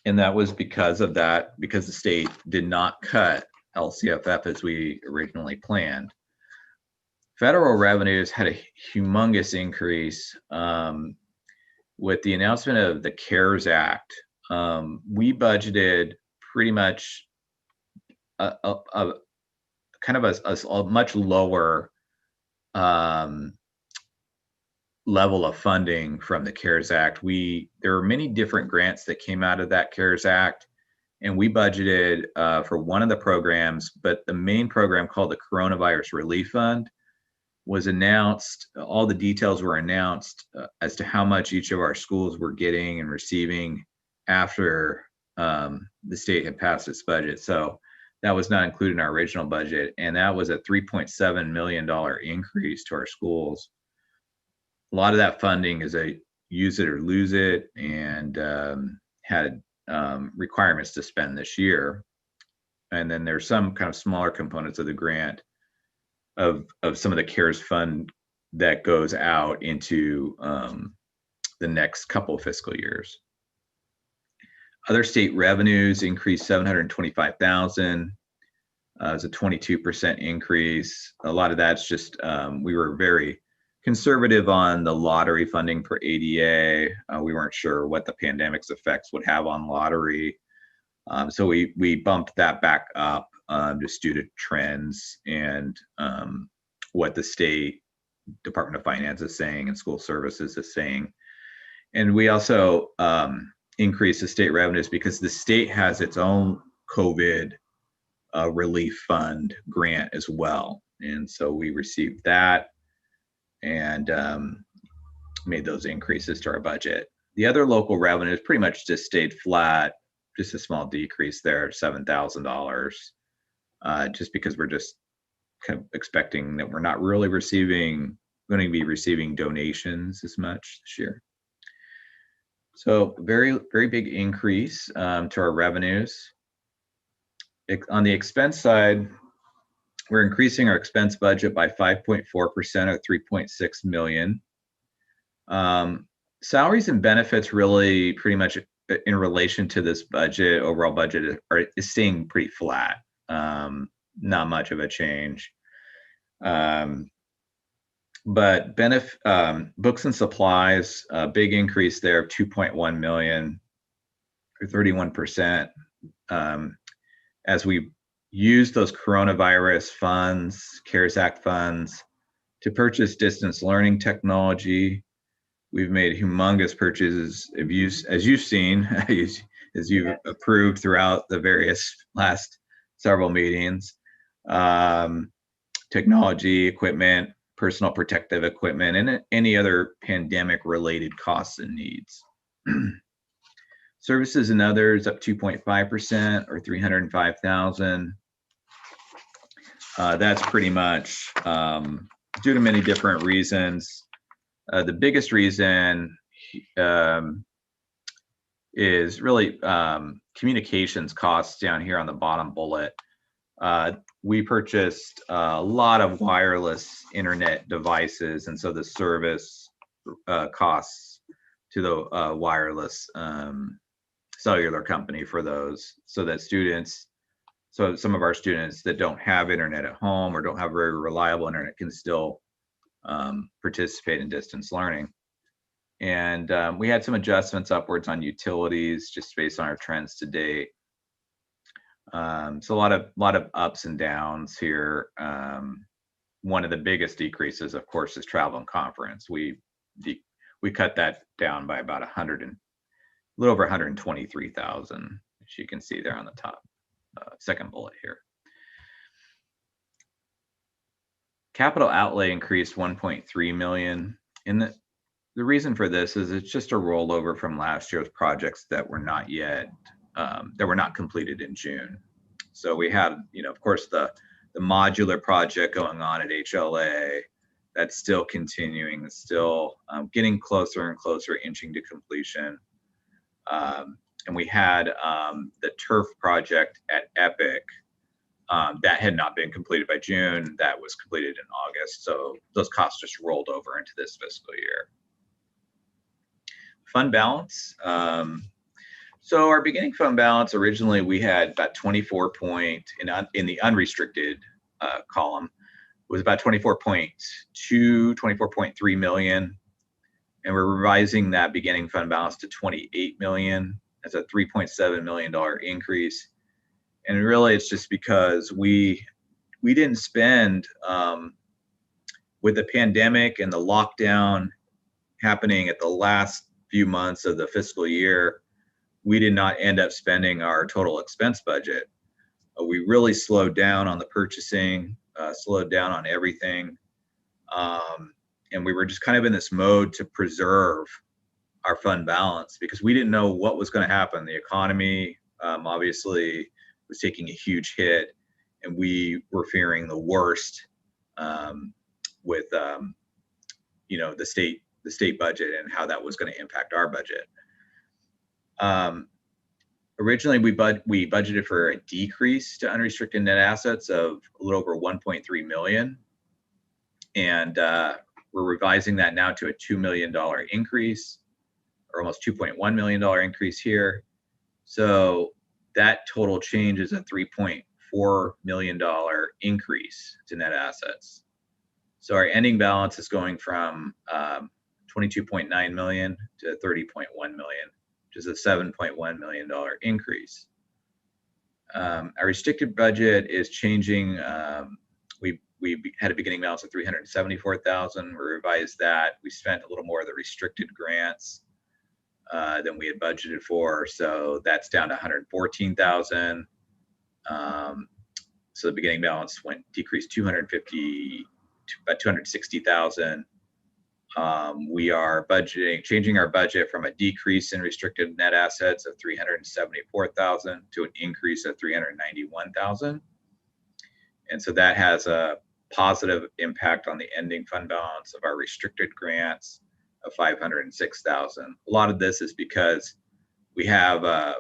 And that was because the state did not cut LCFF as we originally planned. Federal revenues had a humongous increase with the announcement of the CARES Act. We budgeted pretty much a much lower level of funding from the CARES Act. There were many different grants that came out of that CARES Act, and we budgeted for one of the programs, but the main program called the Coronavirus Relief Fund was announced. All the details were announced as to how much each of our schools were getting and receiving after the state had passed its budget. So that was not included in our original budget, and that was a $3.7 million increase to our schools. A lot of that funding is a use it or lose it, and had requirements to spend this year. And then there's some kind of smaller components of the grant of some of the CARES fund that goes out into the next couple of fiscal years. Other state revenues increased $725,000. It's a 22% increase. A lot of that's just we were very conservative on the lottery funding for ADA. We weren't sure what the pandemic's effects would have on lottery, so we bumped that back up just due to trends and what the state Department of Finance is saying and school services is saying. And we also increase the state revenues because the state has its own COVID relief fund grant as well. And so we received that and made those increases to our budget. The other local revenues pretty much just stayed flat, just a small decrease there, $7,000, just because we're just kind of expecting that we're not really going to be receiving donations as much this year. So very, very big increase to our revenues. On the expense side, we're increasing our expense budget by 5.4% or $3.6 million. Salaries and benefits really pretty much in relation to this budget, overall budget is staying pretty flat. Not much of a change. But books and supplies, a big increase there of 2.1 million or 31%. As we use those coronavirus funds, CARES Act funds, to purchase distance learning technology. We've made humongous purchases, as you've seen, as you've approved throughout the various last several meetings. Technology, equipment, personal protective equipment, and any other pandemic-related costs and needs. Services and others up 2.5% or $305,000. That's pretty much due to many different reasons. The biggest reason is really communications costs down here on the bottom bullet. We purchased a lot of wireless internet devices, and so the service costs to the wireless cellular company for those, so some of our students that don't have internet at home or don't have very reliable internet can still participate in distance learning. And we had some adjustments upwards on utilities just based on our trends to date. So a lot of ups and downs here. One of the biggest decreases, of course, is travel and conference. We cut that down by about a little over 123,000, as you can see there on the top second bullet here. Capital outlay increased 1.3 million, and the reason for this is it's just a rollover from last year's projects that were not completed in June. So we had, of course, the modular project going on at HLA. That's still continuing. It's still getting closer and closer, inching to completion. And we had the turf project at Epic that had not been completed by June. That was completed in August. So those costs just rolled over into this fiscal year. Fund balance. So our beginning fund balance, originally we had about in the unrestricted column, was about 24.3 million. And we're revising that beginning fund balance to 28 million. That's a $3.7 million increase. And really it's just because we didn't spend, with the pandemic and the lockdown happening at the last few months of the fiscal year, we did not end up spending our total expense budget. We really slowed down on the purchasing, slowed down on everything. And we were just kind of in this mode to preserve our fund balance because we didn't know what was going to happen. The economy obviously was taking a huge hit, and we were fearing the worst with the state budget and how that was going to impact our budget. Originally, we budgeted for a decrease to unrestricted net assets of a little over 1.3 million, and we're revising that now to a $2 million increase, or almost $2.1 million increase here. So that total change is a $3.4 million increase to net assets. So our ending balance is going from 22.9 million to 30.1 million, which is a $7.1 million increase. Our restricted budget is changing. We had a beginning balance of 374,000. We revised that. We spent a little more of the restricted grants than we had budgeted for, so that's down to 114,000. So the beginning balance decreased 250 to about 260,000. We are changing our budget from a decrease in restricted net assets of 374,000 to an increase of 391,000. And so that has a positive impact on the ending fund balance of our restricted grants of 506,000. A lot of this is because we have a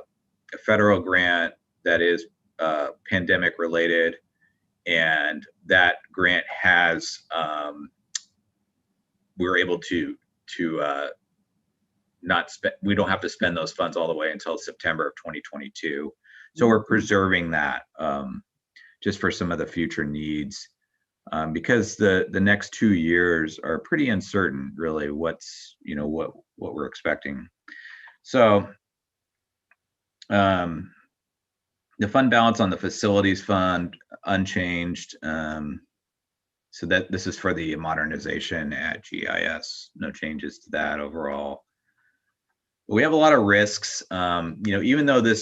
federal grant that is pandemic related, and that grant has we're able to not spend, we don't have to spend those funds all the way until September of 2022. So we're preserving that just for some of the future needs, because the next 2 years are pretty uncertain, really, what we're expecting. So the fund balance on the facilities fund unchanged. So that this is for the modernization at GIS, no changes to that overall. We have a lot of risks, even though a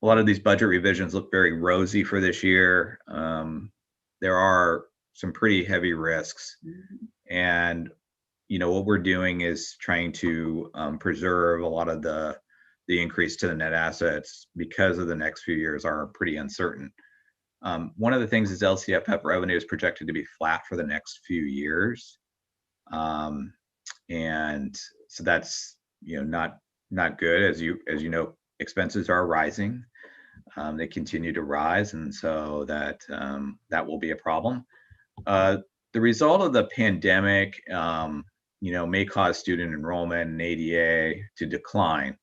lot of these budget revisions look very rosy for this year, there are some pretty heavy risks. And, what we're doing is trying to preserve a lot of the increase to the net assets, because of the next few years are pretty uncertain. One of the things is LCFF revenue is projected to be flat for the next few years. And so that's, not good. As you know, expenses are rising. They continue to rise. And so that will be a problem. The result of the pandemic, may cause student enrollment and ADA to decline.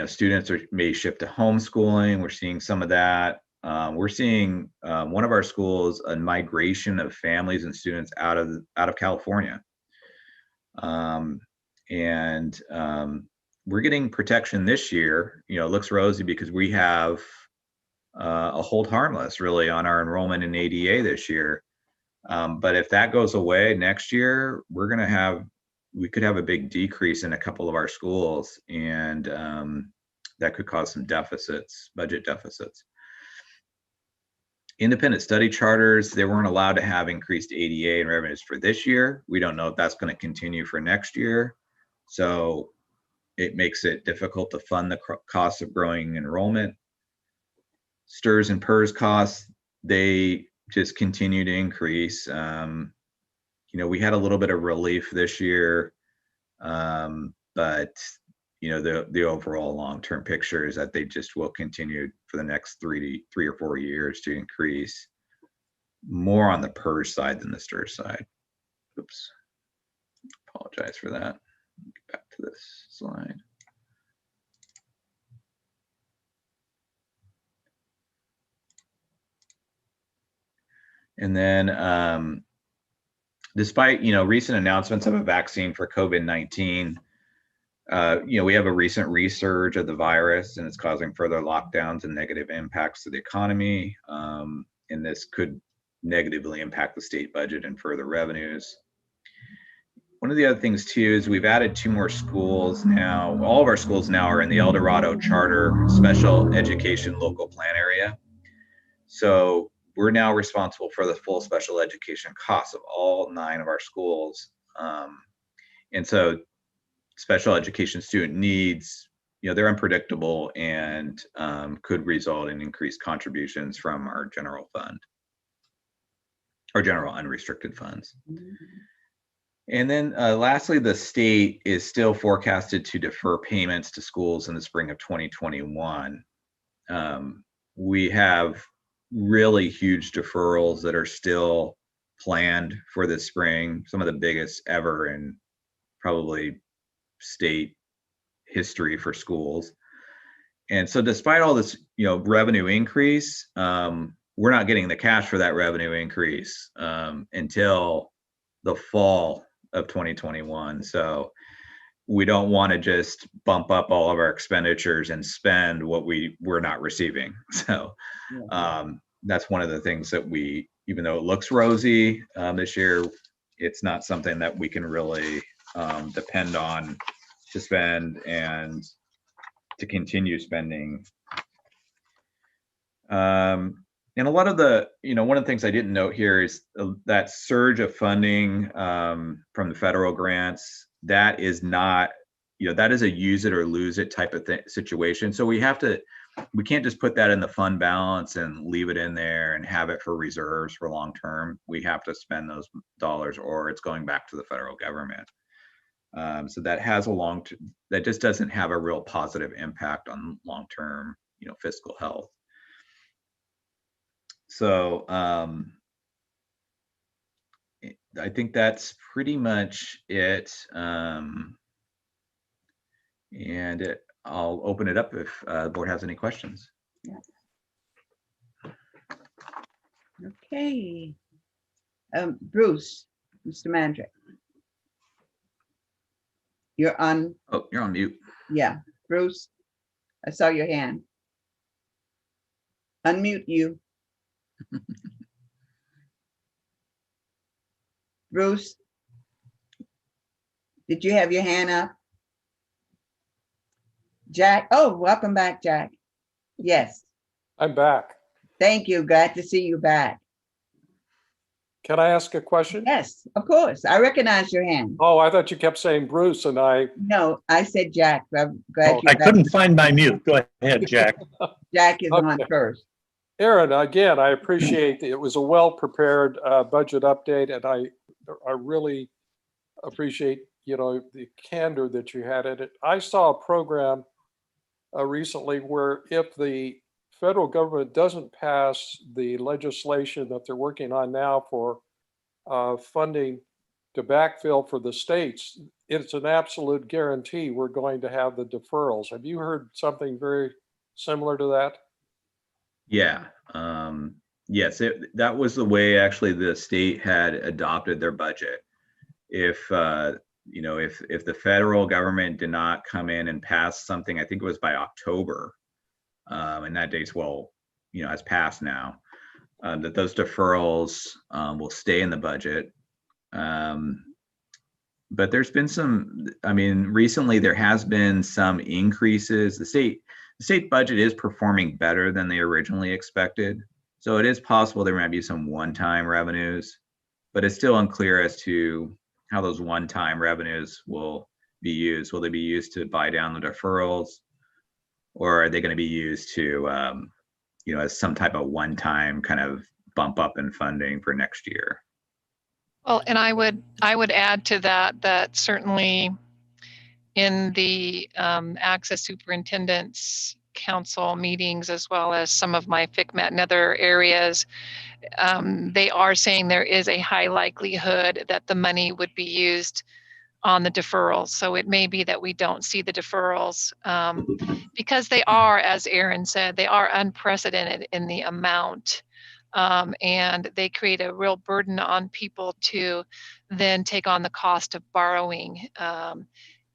Students may shift to homeschooling. We're seeing some of that. We're seeing one of our schools, a migration of families and students out of California. We're getting protection this year. It looks rosy because we have a hold harmless really on our enrollment in ADA this year. But if that goes away next year, we could have a big decrease in a couple of our schools, and that could cause some budget deficits. Independent study charters, they weren't allowed to have increased ADA and revenues for this year. We don't know if that's going to continue for next year. So it makes it difficult to fund the costs of growing enrollment. STRS and PERS costs, they just continue to increase. We had a little bit of relief this year, but the overall long-term picture is that they just will continue for the next 3 or 4 years to increase more on the PERS side than the STRS side. Oops, apologize for that. Get back to this slide. And then, despite recent announcements of a vaccine for COVID-19, we have a recent resurge of the virus, and it's causing further lockdowns and negative impacts to the economy. And this could negatively impact the state budget and further revenues. One of the other things too is we've added 2 more schools now. All of our schools now are in the El Dorado Charter Special Education Local Plan area. So we're now responsible for the full special education costs of all 9 of our schools. And so special education student needs, they're unpredictable and could result in increased contributions from our general fund, or general unrestricted funds. And then lastly, the state is still forecasted to defer payments to schools in the spring of 2021. We have really huge deferrals that are still planned for this spring, some of the biggest ever in probably state history for schools. And so despite all this, revenue increase, we're not getting the cash for that revenue increase until the fall of 2021. So we don't want to just bump up all of our expenditures and spend what we're not receiving. So that's one of the things that even though it looks rosy this year, it's not something that we can really depend on to spend and to continue spending. And a lot of the, one of the things I didn't note here is that surge of funding from the federal grants. That is not, that is a use it or lose it type of situation. So we can't just put that in the fund balance and leave it in there and have it for reserves for long term. We have to spend those dollars or it's going back to the federal government. So that has that just doesn't have a real positive impact on long term, fiscal health. So I think that's pretty much it. I'll open it up if the board has any questions. Yeah. Okay. Bruce, Mr. Mandrick. You're on. Oh, you're on mute. Yeah, Bruce, I saw your hand. Unmute you. Bruce, did you have your hand up? Jack, oh, welcome back, Jack. Yes. I'm back. Thank you, glad to see you back. Can I ask a question? Yes, of course, I recognize your hand. Oh, I thought you kept saying Bruce and I. No, I said Jack, I'm glad Oh, you're I back. couldn't find my mute. Go ahead, Jack. Jack is on Okay. first. Erin, again, I appreciate it was a well-prepared budget update, and I really appreciate, the candor that you had in it. I saw a program recently where if the federal government doesn't pass the legislation that they're working on now for funding to backfill for the states, it's an absolute guarantee we're going to have the deferrals. Have you heard something very similar to that? Yeah. Yes, that was the way actually the state had adopted their budget. If if the federal government did not come in and pass something, I think it was by October, and that date's has passed now, that those deferrals will stay in the budget. But there's been recently there has been some increases. The state budget is performing better than they originally expected. So it is possible there might be some one-time revenues, but it's still unclear as to how those one-time revenues will be used. Will they be used to buy down the deferrals, or are they going to be used to, as some type of one-time kind of bump up in funding for next year? Well, and I would add to that certainly in the Access Superintendents Council meetings, as well as some of my FICMAT and other areas, they are saying there is a high likelihood that the money would be used on the deferrals. So it may be that we don't see the deferrals because they are, as Erin said, they are unprecedented in the amount. And they create a real burden on people to then take on the cost of borrowing.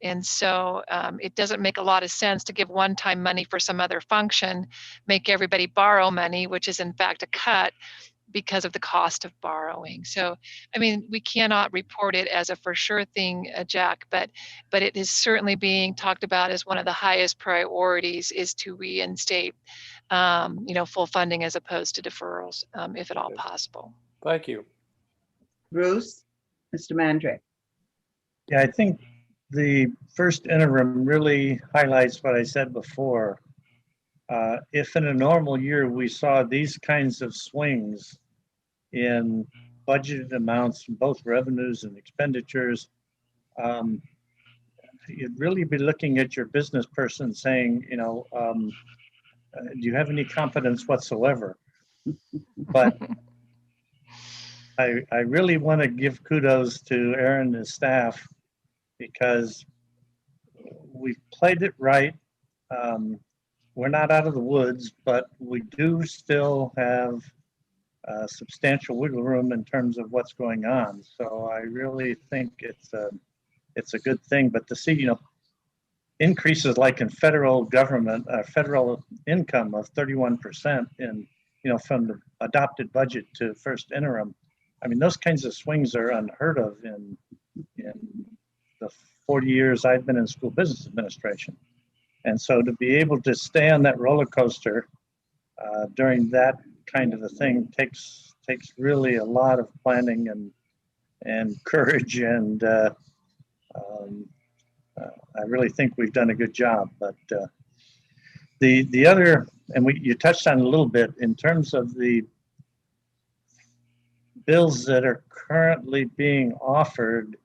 And so it doesn't make a lot of sense to give one-time money for some other function, make everybody borrow money, which is in fact a cut because of the cost of borrowing. So, we cannot report it as a for sure thing, Jack, but it is certainly being talked about as one of the highest priorities is to reinstate, full funding as opposed to deferrals, if at all possible. Thank you. Bruce, Mr. Mandrick. Yeah, I think the first interim really highlights what I said before. If in a normal year we saw these kinds of swings in budgeted amounts, both revenues and expenditures, you'd really be looking at your business person saying, do you have any confidence whatsoever? But I really want to give kudos to Erin and his staff because we've played it right. We're not out of the woods, but we do still have substantial wiggle room in terms of what's going on. So I really think it's a good thing. But to see, increases like in federal government, federal income of 31% in, from the adopted budget to first interim. Those kinds of swings are unheard of in the 40 years I've been in school business administration. And so to be able to stay on that roller coaster during that kind of a thing takes really a lot of planning and courage, and I really think we've done a good job. But the other, and you touched on it a little bit in terms of the bills that are currently being offered.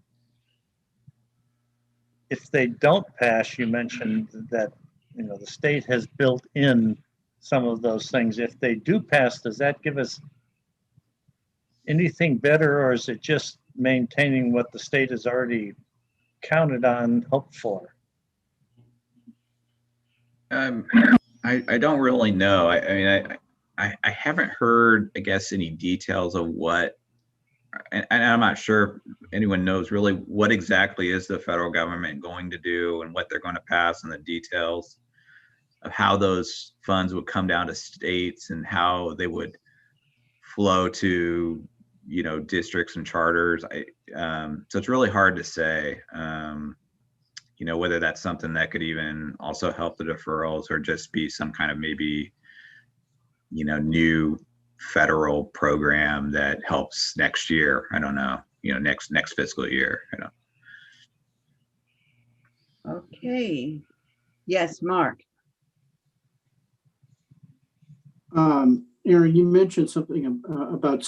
If they don't pass, you mentioned that the state has built in some of those things. If they do pass, does that give us anything better, or is it just maintaining what the state has already counted on, hoped for? I don't really know. I mean, I haven't heard, I guess, any details of what, and I'm not sure if anyone knows really what exactly is the federal government going to do and what they're going to pass, and the details of how those funds would come down to states and how they would flow to, districts and charters. So it's really hard to say, whether that's something that could even also help the deferrals, or just be some kind of maybe, new federal program that helps next year. I don't know, next fiscal year. Okay. Yes, Mark. Erin, you mentioned something about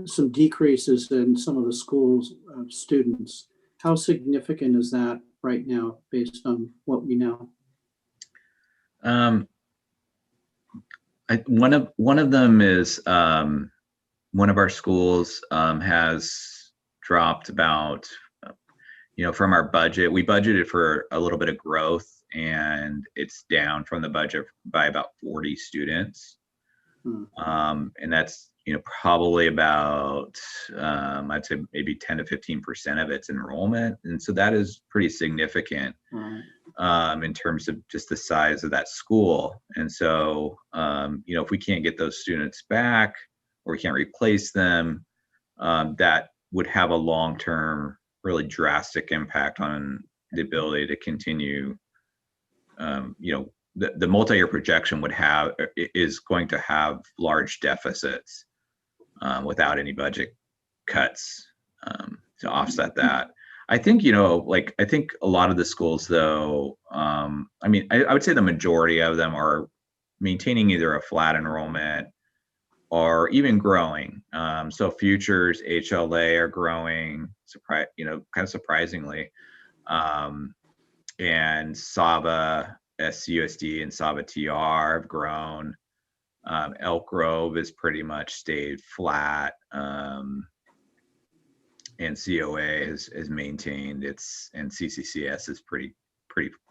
some decreases in some of the schools' students. How significant is that right now, based on what we know? One of them is one of our schools has dropped about, from our budget. We budgeted for a little bit of growth, and it's down from the budget by about 40 students. And that's, probably about, I'd say maybe 10 to 15% of its enrollment. And so that is pretty significant in terms of just the size of that school. And so, if we can't get those students back, or we can't replace them, that would have a long-term, really drastic impact on the ability to continue, the multi-year projection is going to have large deficits without any budget cuts to offset that. I think, I think a lot of the schools, though, I would say the majority of them are maintaining either a flat enrollment or even growing. So Futures, HLA are growing, kind of surprisingly. And Saba, SUSD and Saba TR have grown. Elk Grove has pretty much stayed flat. And COA has maintained its, and CCCS is pretty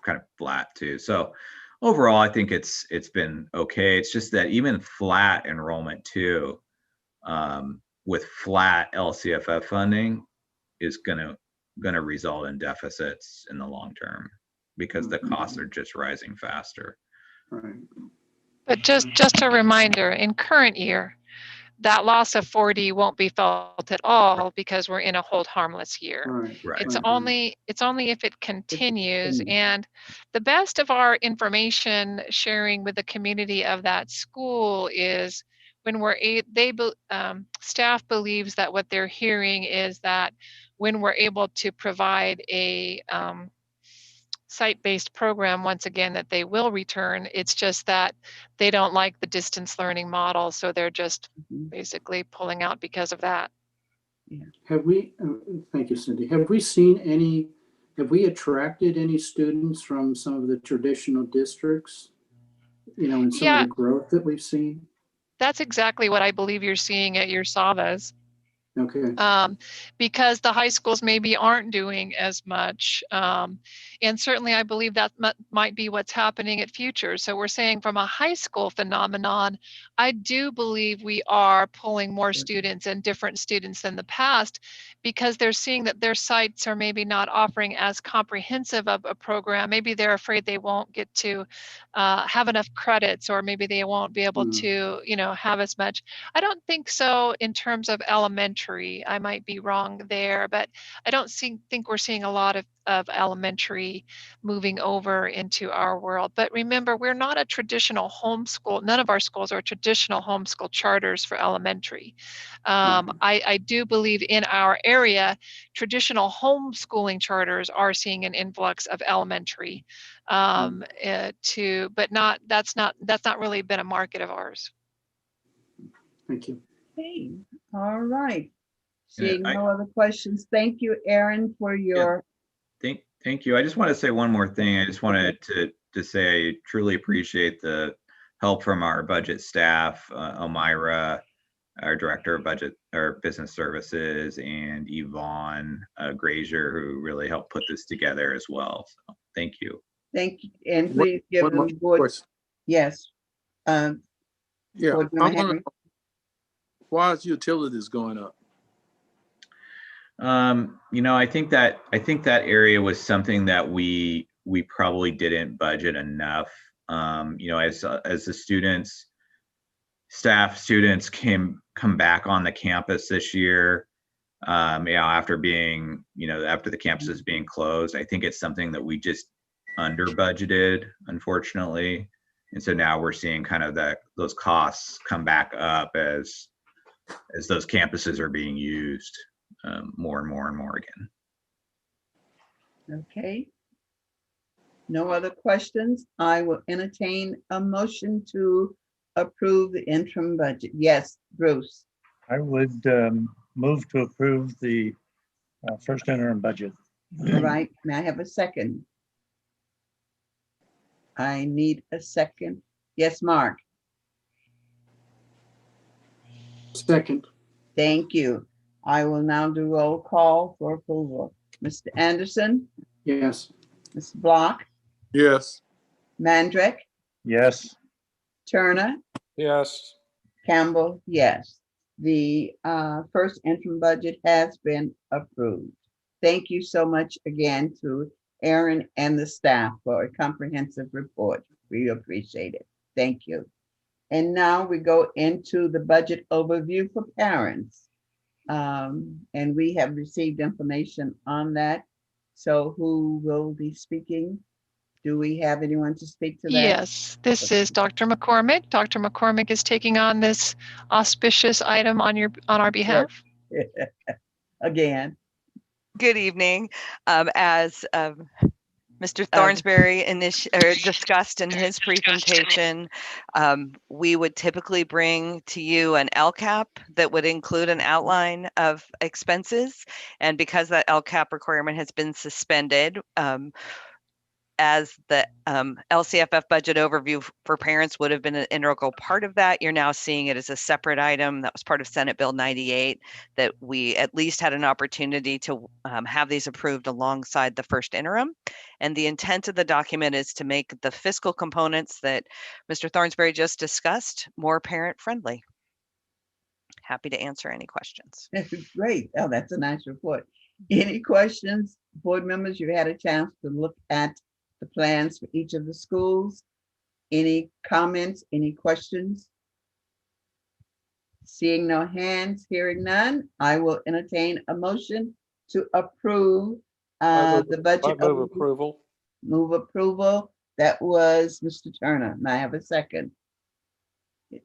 kind of flat too. So overall, I think it's been okay. It's just that even flat enrollment too, with flat LCFF funding, is gonna result in deficits in the long term, because the costs are just rising faster. Right. But just a reminder, in current year, that loss of 40 won't be felt at all, because we're in a hold harmless year. Right. It's only if it continues. And the best of our information sharing with the community of that school is when staff believes that what they're hearing is that when we're able to provide a site-based program, once again, that they will return. It's just that they don't like the distance learning model, so they're just basically pulling out because of that. Yeah. Have we, thank you, Cindy, have we attracted any students from some of the traditional districts, in some of the growth that we've seen? That's exactly what I believe you're seeing at your SAVAs. Okay. Because the high schools maybe aren't doing as much. And certainly I believe that might be what's happening at Future. So we're saying from a high school phenomenon, I do believe we are pulling more students and different students than the past, because they're seeing that their sites are maybe not offering as comprehensive of a program. Maybe they're afraid they won't get to have enough credits, or maybe they won't be able to, have as much. I don't think so in terms of elementary elementary. I might be wrong there, but I don't think we're seeing a lot of elementary moving over into our world. But remember, we're not a traditional homeschool. None of our schools are traditional homeschool charters for elementary. I do believe in our area, traditional homeschooling charters are seeing an influx of elementary but that's not really been a market of ours. Thank you. Okay, all right. Yeah, Seeing no other questions, thank you, Erin, for your. Thank you. I just want to say one more thing. I just wanted to say I truly appreciate the help from our budget staff, Elmira, our director of budget or business services, and Yvonne Grazier, who really helped put this together as well. So thank you. Thank you, and please give the board. Yes. Yeah, Board I Member wanna Henry. know, why is utilities going up? I think that area was something that we probably didn't budget enough. As the students come back on the campus this year, after the campus is being closed, I think it's something that we just under budgeted, unfortunately. And so now we're seeing kind of those costs come back up as those campuses are being used more and more and more again. Okay. No other questions. I will entertain a motion to approve the interim budget. Yes, Bruce. I would move to approve the first interim budget. All right, may I have a second? I need a second. Yes, Mark. Second. Thank you. I will now do roll call for approval. Mr. Anderson, Yes. Mr. Block, Yes. Mandrick, Yes. Turner, Yes. Campbell, yes. The first interim budget has been approved. Thank you so much again to Erin and the staff for a comprehensive report. We appreciate it. Thank you. And now we go into the budget overview for parents. And we have received information on that. So who will be speaking? Do we have anyone to speak to that? Yes, this is Dr. McCormick. Dr. McCormick is taking on this auspicious item on our behalf. Again. Good evening. As Mr. Thornsberry discussed in his presentation, we would typically bring to you an LCAP that would include an outline of expenses. And because that LCAP requirement has been suspended, as the LCFF budget overview for parents would have been an integral part of that, you're now seeing it as a separate item that was part of Senate Bill 98, that we at least had an opportunity to have these approved alongside the first interim. And the intent of the document is to make the fiscal components that Mr. Thornsberry just discussed more parent friendly. Happy to answer any questions. Great. Oh, that's a nice report. Any questions? Board members, you had a chance to look at the plans for each of the schools. Any comments, any questions? Seeing no hands, hearing none, I will entertain a motion to approve the budget. I move approval. Move approval. That was Mr. Turner. May I have a second?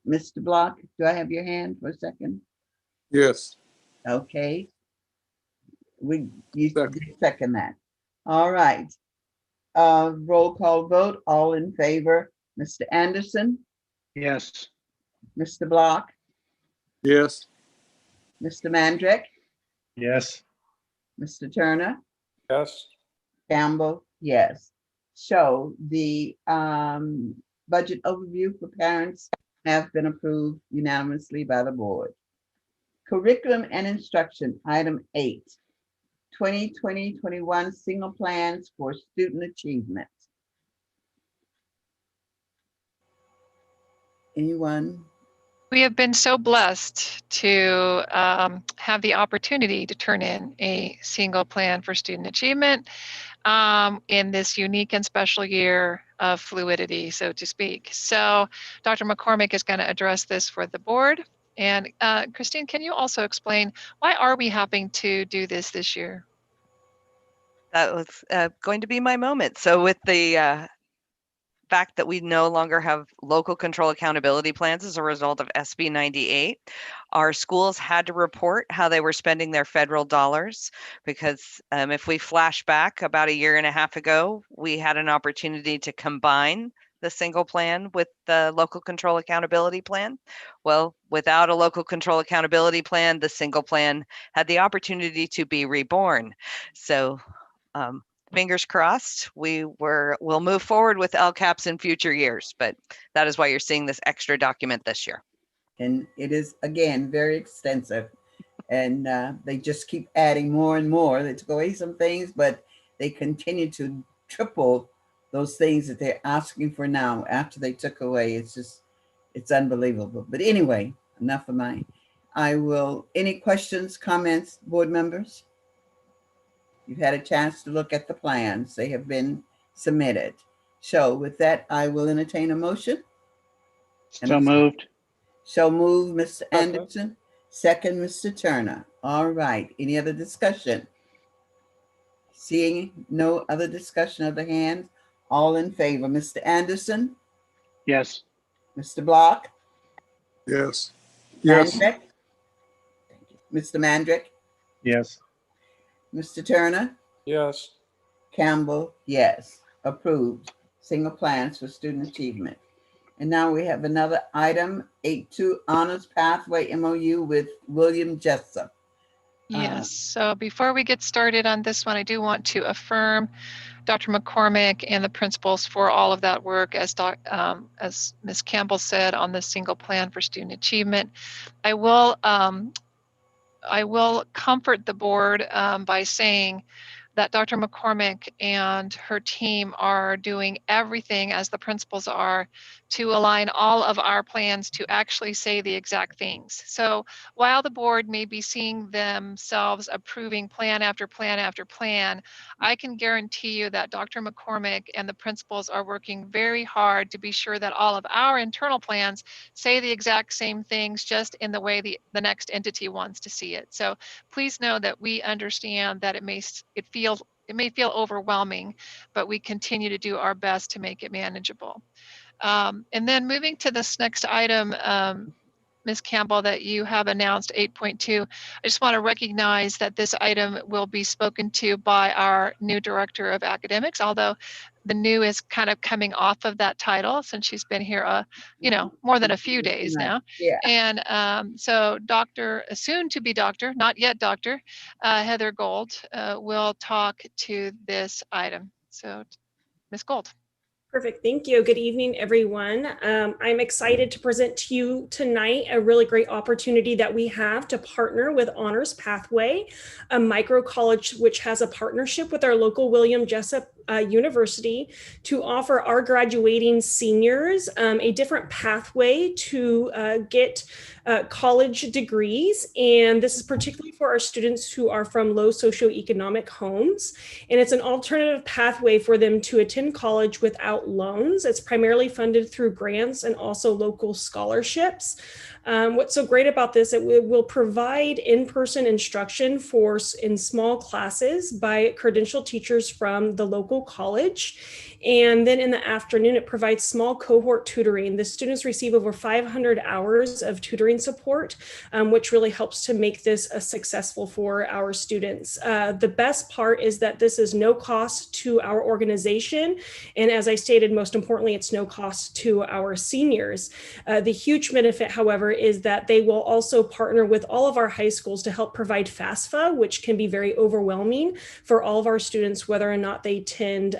Mr. Block, do I have your hand for a second? Yes. Okay. You second that. All right. Roll call vote. All in favor. Mr. Anderson, Yes. Mr. Block, Yes. Mr. Mandrick, Yes. Mr. Turner, Yes. Campbell, yes. So the budget overview for parents have been approved unanimously by the board. Curriculum and instruction, item 8, 2020-21 single plans for student achievement. Anyone? We have been so blessed to have the opportunity to turn in a single plan for student achievement in this unique and special year of fluidity, so to speak. So Dr. McCormick is going to address this for the board. And Christine, can you also explain why are we having to do this year? That was going to be my moment. So with the fact that we no longer have local control accountability plans as a result of SB 98, our schools had to report how they were spending their federal dollars, because if we flash back about a year and a half ago, we had an opportunity to combine the single plan with the local control accountability plan. Well, without a local control accountability plan, the single plan had the opportunity to be reborn. So fingers crossed, we'll move forward with LCAPs in future years, but that is why you're seeing this extra document this year. And it is, again, very extensive. And they just keep adding more and more. They took away some things, but they continue to triple those things that they're asking for now after they took away. It's unbelievable. But anyway, enough of mine. Any questions, comments, board members? You've had a chance to look at the plans. They have been submitted. So with that, I will entertain a motion. So moved. So move, Mr. Anderson. Second, Mr. Turner. All right. Any other discussion? Seeing no other discussion of the hands, all in favor. Mr. Anderson? Yes. Mr. Block? Yes. Yes. Mandrick? Thank you. Mr. Mandrick? Yes. Mr. Turner? Yes. Campbell? Yes. Approved. Single plans for student achievement. And now we have another item, 8.2 Honors Pathway MOU with William Jessup. Yes. So before we get started on this one, I do want to affirm Dr. McCormick and the principals for all of that work, as Ms. Campbell said, on the single plan for student achievement. I will comfort the board by saying that Dr. McCormick and her team are doing everything, as the principals are, to align all of our plans to actually say the exact things. So while the board may be seeing themselves approving plan after plan after plan, I can guarantee you that Dr. McCormick and the principals are working very hard to be sure that all of our internal plans say the exact same things, just in the way the next entity wants to see it. So please know that we understand that it may feel overwhelming, but we continue to do our best to make it manageable. And then moving to this next item, Ms. Campbell, that you have announced 8.2, I just want to recognize that this item will be spoken to by our new director of academics, although the new is kind of coming off of that title since she's been here, more than a few days now. Yeah. And so soon to be doctor, not yet doctor, Heather Gold will talk to this item. So Ms. Gold. Perfect. Thank you. Good evening, everyone. I'm excited to present to you tonight a really great opportunity that we have to partner with Honors Pathway, a micro college which has a partnership with our local William Jessup University to offer our graduating seniors a different pathway to get college degrees. And this is particularly for our students who are from low socioeconomic homes. And it's an alternative pathway for them to attend college without loans. It's primarily funded through grants and also local scholarships. What's so great about this, it will provide in-person instruction in small classes by credentialed teachers from the local college. And then in the afternoon, it provides small cohort tutoring. The students receive over 500 hours of tutoring support, which really helps to make this successful for our students. The best part is that this is no cost to our organization. And as I stated, most importantly, it's no cost to our seniors. The huge benefit, however, is that they will also partner with all of our high schools to help provide FAFSA, which can be very overwhelming for all of our students, whether or not they attend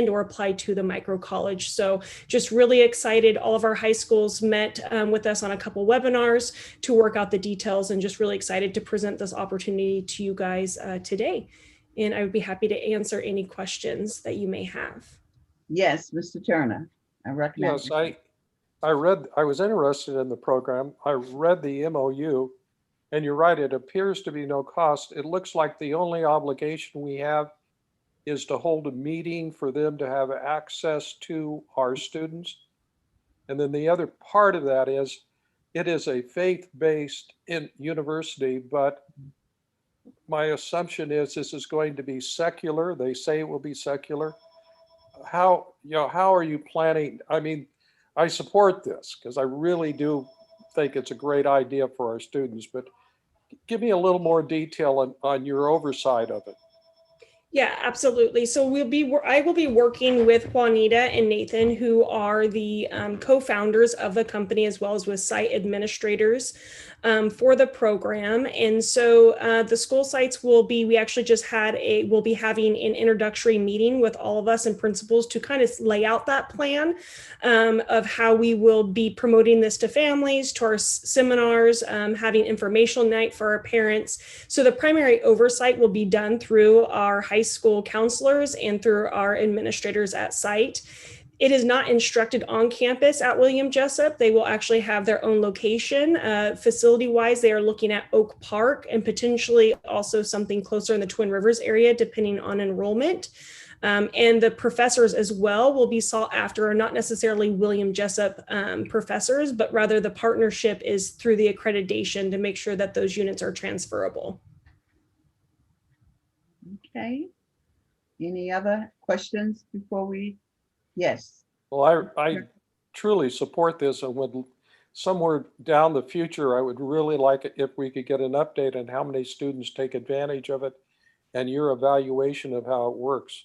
or apply to the micro college. So just really excited. All of our high schools met with us on a couple webinars to work out the details, and just really excited to present this opportunity to you guys today. And I would be happy to answer any questions that you may have. Yes, Mr. Turner, I recognize. Yes, I was interested in the program. I read the MOU, and you're right, it appears to be no cost. It looks like the only obligation we have is to hold a meeting for them to have access to our students. And then the other part of that is it is a faith-based university, but my assumption is this is going to be secular. They say it will be secular. How are you planning? I mean, I support this because I really do think it's a great idea for our students, but give me a little more detail on your oversight of it. Yeah, absolutely. So I will be working with Juanita and Nathan, who are the co-founders of the company, as well as with site administrators for the program. And so the school sites we'll be having an introductory meeting with all of us and principals to kind of lay out that plan of how we will be promoting this to families, to our seminars, having informational night for our parents. So the primary oversight will be done through our high school counselors and through our administrators at site. It is not instructed on campus at William Jessup. They will actually have their own location. Facility-wise, they are looking at Oak Park and potentially also something closer in the Twin Rivers area, depending on enrollment. And the professors as well will be sought after, not necessarily William Jessup professors, but rather the partnership is through the accreditation to make sure that those units are transferable. Okay. Any other questions before we? Yes. Well, I truly support this, and would somewhere down the future, I would really like it if we could get an update on how many students take advantage of it and your evaluation of how it works.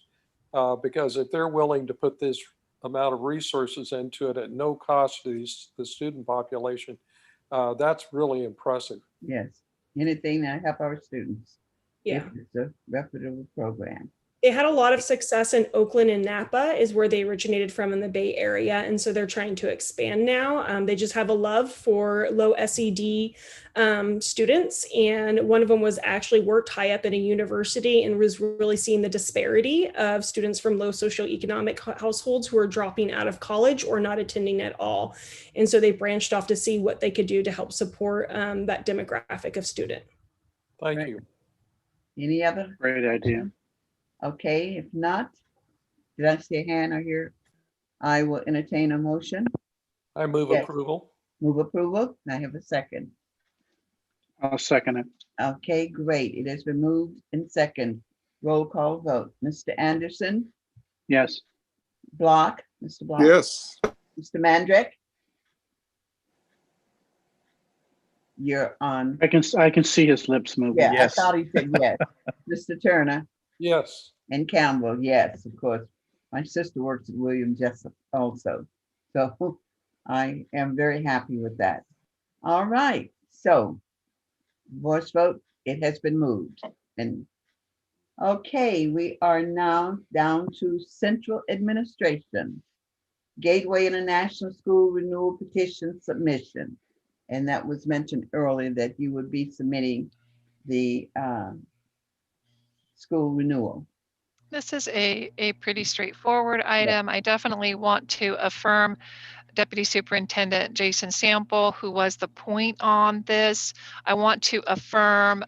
Because if they're willing to put this amount of resources into it at no cost to the student population, that's really impressive. Yes. Anything that help our students. Yeah. It's a reputable program. They had a lot of success in Oakland and Napa is where they originated from in the Bay Area. And so they're trying to expand now. They just have a love for low SED students. And one of them was actually worked high up in a university and was really seeing the disparity of students from low socioeconomic households who are dropping out of college or not attending at all. And so they branched off to see what they could do to help support that demographic of student. Thank you. Any other? Great idea. Okay, if not, did I see a hand or here? I will entertain a motion. I move Yes. approval. Move approval. I have a second. I'll second it. Okay, great. It has been moved and second. Roll call vote. Mr. Anderson, Yes. Block, Mr. Block. Yes. Mr. Mandrick. You're on. I can see his lips moving. Yeah, Yes. I thought he said yes. Mr. Turner Yes. and Campbell, yes, of course. My sister works at William Jessup also. So I am very happy with that. All right, so voice vote, it has been moved. And okay, we are now down to central administration. Gateway International School Renewal Petition Submission. And that was mentioned earlier that you would be submitting the school renewal. This is a pretty straightforward item. I definitely want to affirm Deputy Superintendent Jason Sample, who was the point on this. I want to affirm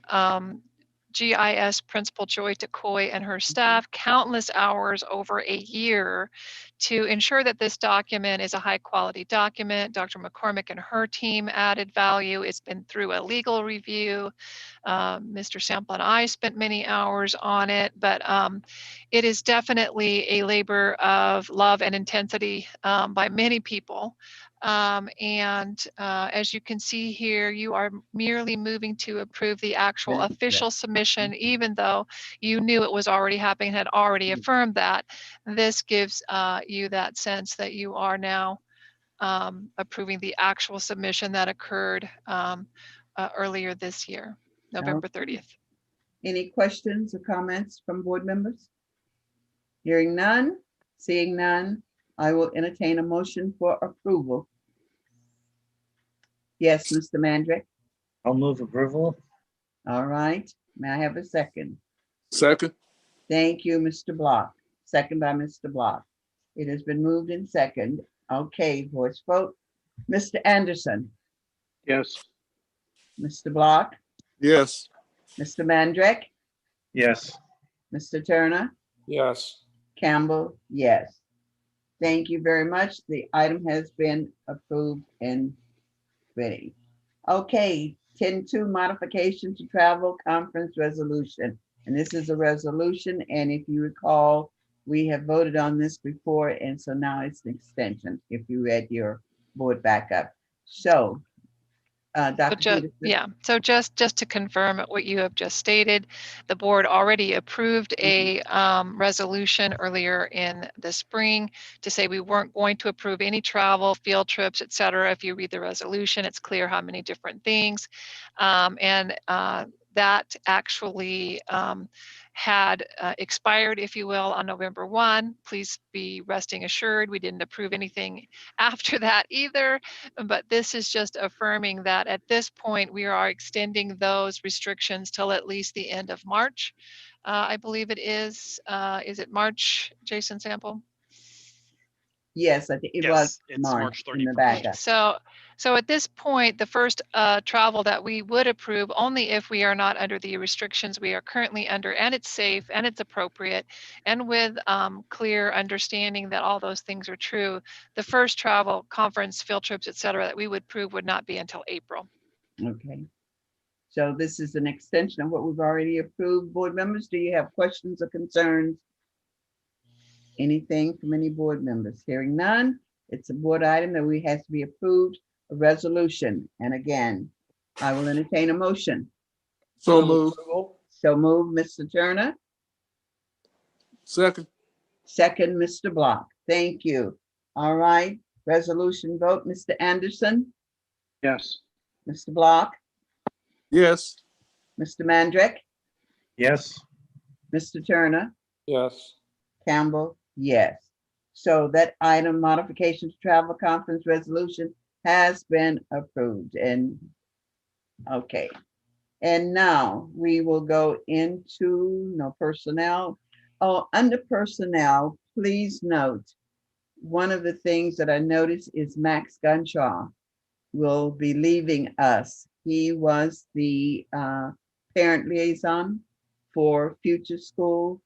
GIS Principal Joy DeCoy and her staff countless hours over a year to ensure that this document is a high quality document. Dr. McCormick and her team added value. It's been through a legal review. Mr. Sample and I spent many hours on it, but it is definitely a labor of love and intensity by many people. As you can see here, you are merely moving to approve the actual official submission, even though you knew it was already happening and had already affirmed that. This gives you that sense that you are now approving the actual submission that occurred earlier this year, November 30th. Any questions or comments from board members? Hearing none, seeing none, I will entertain a motion for approval. Yes, Mr. Mandrick. I'll move approval. All right, may I have a second? Second. Thank you, Mr. Block. Second by Mr. Block. It has been moved in second. Okay, voice vote. Mr. Anderson, Yes. Mr. Block, Yes. Mr. Mandrick, Yes. Mr. Turner, Yes. Campbell, yes. Thank you very much. The item has been approved and Ready. Okay, 10.2 modification to travel conference resolution. And this is a resolution, and if you recall, we have voted on this before, and so now it's an extension, if you read your board backup. So, Dr. Peterson. Yeah, so just to confirm what you have just stated, the board already approved a resolution earlier in the spring to say we weren't going to approve any travel, field trips, et cetera. If you read the resolution, it's clear how many different things. That actually had expired, if you will, on November 1. Please be resting assured we didn't approve anything after that either. But this is just affirming that at this point we are extending those restrictions till at least the end of March. I believe it is. Is it March, Jason Sample? Yes, I think it was March in the backup. So at this point, the first travel that we would approve only if we are not under the restrictions we are currently under, and it's safe and it's appropriate, and with clear understanding that all those things are true. The first travel, conference, field trips, et cetera, that we would approve would not be until April. Okay. So this is an extension of what we've already approved. Board members, do you have questions or concerns? Anything from any board members? Hearing none, it's a board item that has to be approved, a resolution. And again, I will entertain a motion. So moved. So moved, Mr. Turner. Second. Second, Mr. Block. Thank you. All right, resolution vote, Mr. Anderson, Yes. Mr. Block, Yes. Mr. Mandrick, Yes. Mr. Turner, Yes. Campbell, yes. So that item, modification to travel conference resolution, has been approved. And okay. And now we will go into personnel. Oh, under personnel, please note, one of the things that I noticed is Max Gunshaw will be leaving us. He was the parent liaison for Future School.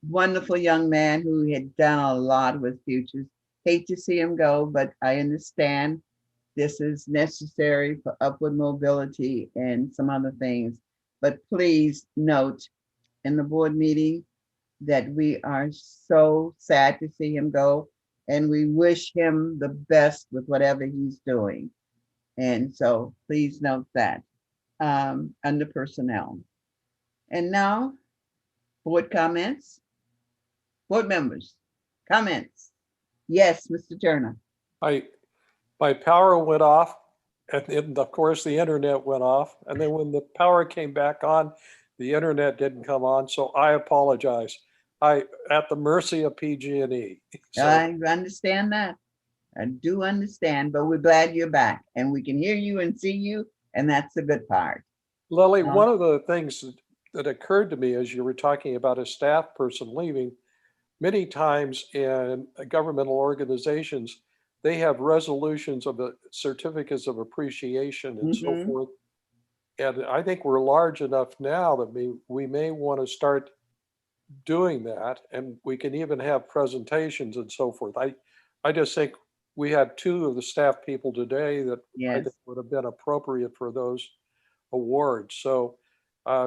Wonderful young man who had done a lot with Futures. Hate to see him go, but I understand this is necessary for upward mobility and some other things. But please note in the board meeting that we are so sad to see him go, and we wish him the best with whatever he's doing. And so please note that under personnel. And now, board comments. Board members, comments. Yes, Mr. Turner. My power went off, and of course the internet went off. And then when the power came back on, the internet didn't come on. So I apologize. At the mercy of PG&E. So, I understand that. I do understand, but we're glad you're back and we can hear you and see you, and that's the good part. Lily, one of the things that occurred to me as you were talking about a staff person leaving, many times in governmental organizations, they have resolutions of certificates of appreciation and so forth. And I think we're large enough now that we may want to start doing that, and we can even have presentations and so forth. I just think we had two of the staff people today that I think would have been appropriate for those awards. So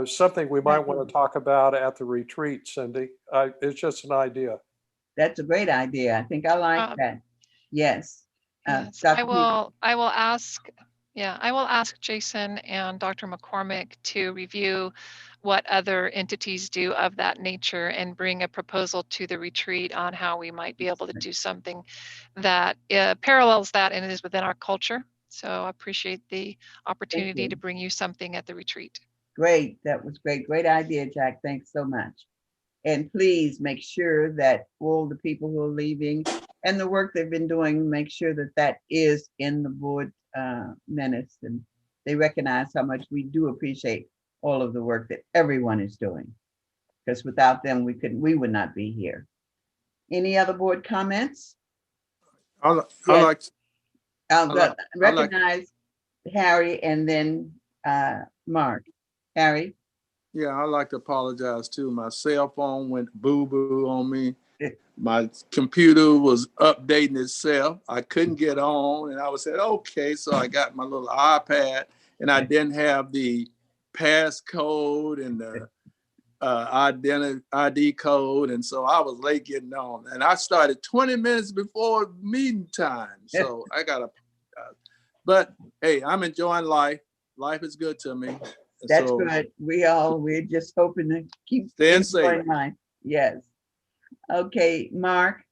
something we might want to talk about at the retreat, Cindy. It's just an idea. That's a great idea. I think I like that. Yes. Yes. I will ask Jason and Dr. McCormick to review what other entities do of that nature and bring a proposal to the retreat on how we might be able to do something that parallels that and is within our culture. So I appreciate the opportunity to bring you something at the retreat. Great. That was great. Great idea, Jack. Thanks so much. And please make sure that all the people who are leaving and the work they've been doing, make sure that that is in the board minutes, and they recognize how much we do appreciate all of the work that everyone is doing, because without them we would not be here. Any other board comments? I'll recognize Harry and then Mark. Harry. Yeah, I'd like to apologize too. My cell phone went boo-boo on me my computer was updating itself. I couldn't get on, and I was saying, okay, so I got my little iPad, and I didn't have the passcode and the ID code, and so I was late getting on. And I started 20 minutes before meeting time, so I got to. But hey, I'm enjoying life. Life is good to me. That's good. We're just hoping to keep staying safe. Yes. Okay, Mark.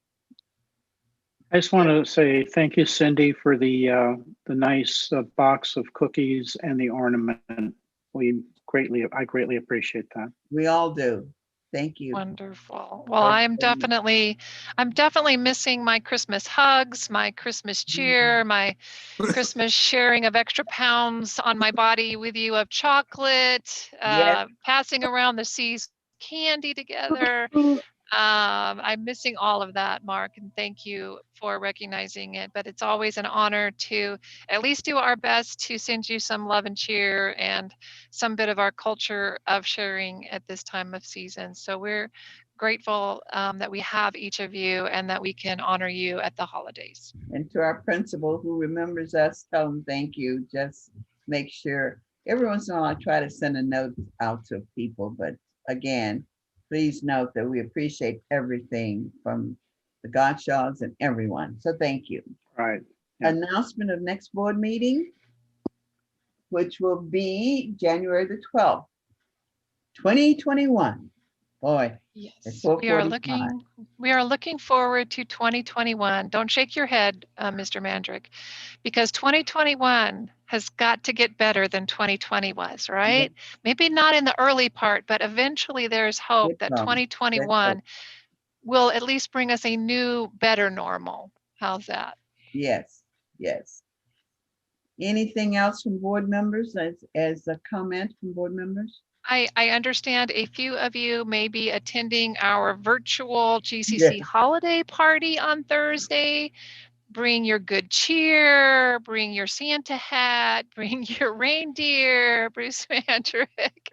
I just want to say thank you, Cindy, for the nice box of cookies and the ornament. I greatly appreciate that. We all do. Thank you. Wonderful. Well, I'm definitely missing my Christmas hugs, my Christmas cheer, my Christmas sharing of extra pounds on my body with you of chocolate, passing around the C's candy together. I'm missing all of that, Mark, and thank you for recognizing it. But it's always an honor to at least do our best to send you some love and cheer and some bit of our culture of sharing at this time of season. So we're grateful that we have each of you and that we can honor you at the holidays. And to our principal who remembers us, tell him thank you. Just make sure every once in a while I try to send a note out to people, but again, please note that we appreciate everything from the Godshaws and everyone. So thank you. Right. Yeah. Announcement of next board meeting, which will be January the 12th, 2021. Boy, yes, we are looking forward to 2021. Don't shake your head, Mr. Mandrick, because 2021 has got to get better than 2020 was, right? Yeah. Maybe not in the early part, but eventually there's hope that 2021 will at least bring us a new, better normal. How's that? Yes, yes. Anything else from board members as a comment from board members? I understand a few of you may be attending our virtual GCC holiday party on Thursday. Bring your good cheer, bring your Santa hat, bring your reindeer, Bruce Mandrick.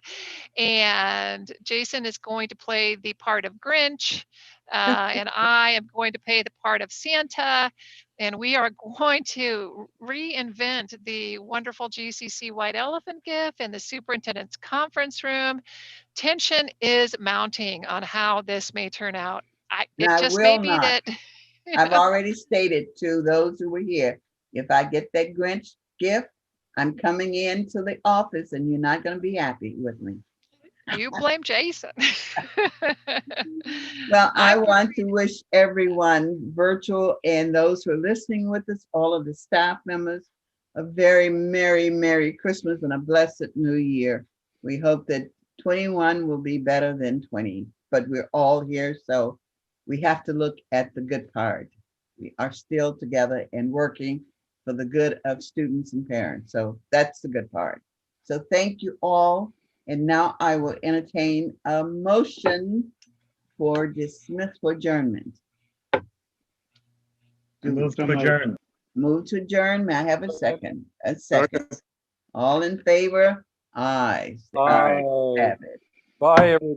And Jason is going to play the part of Grinch, and I am going to play the part of Santa. And we are going to reinvent the wonderful GCC White Elephant gift in the superintendent's conference room. Tension is mounting on how this may turn out. It just may be that. I've already stated to those who were here, if I get that Grinch gift, I'm coming into the office and you're not going to be happy with me. You blame Jason. Well, I want to wish everyone virtual and those who are listening with us, all of the staff members, a very Merry Christmas and a blessed New Year. We hope that 21 will be better than 20, but we're all here, so we have to look at the good part. We are still together and working for the good of students and parents. So that's the good part. So thank you all. And now I will entertain a motion for adjournment. Move to adjourn. Move to adjourn. May I have a second? A second. All in favor? Aye. Bye. Have it. Bye, everybody.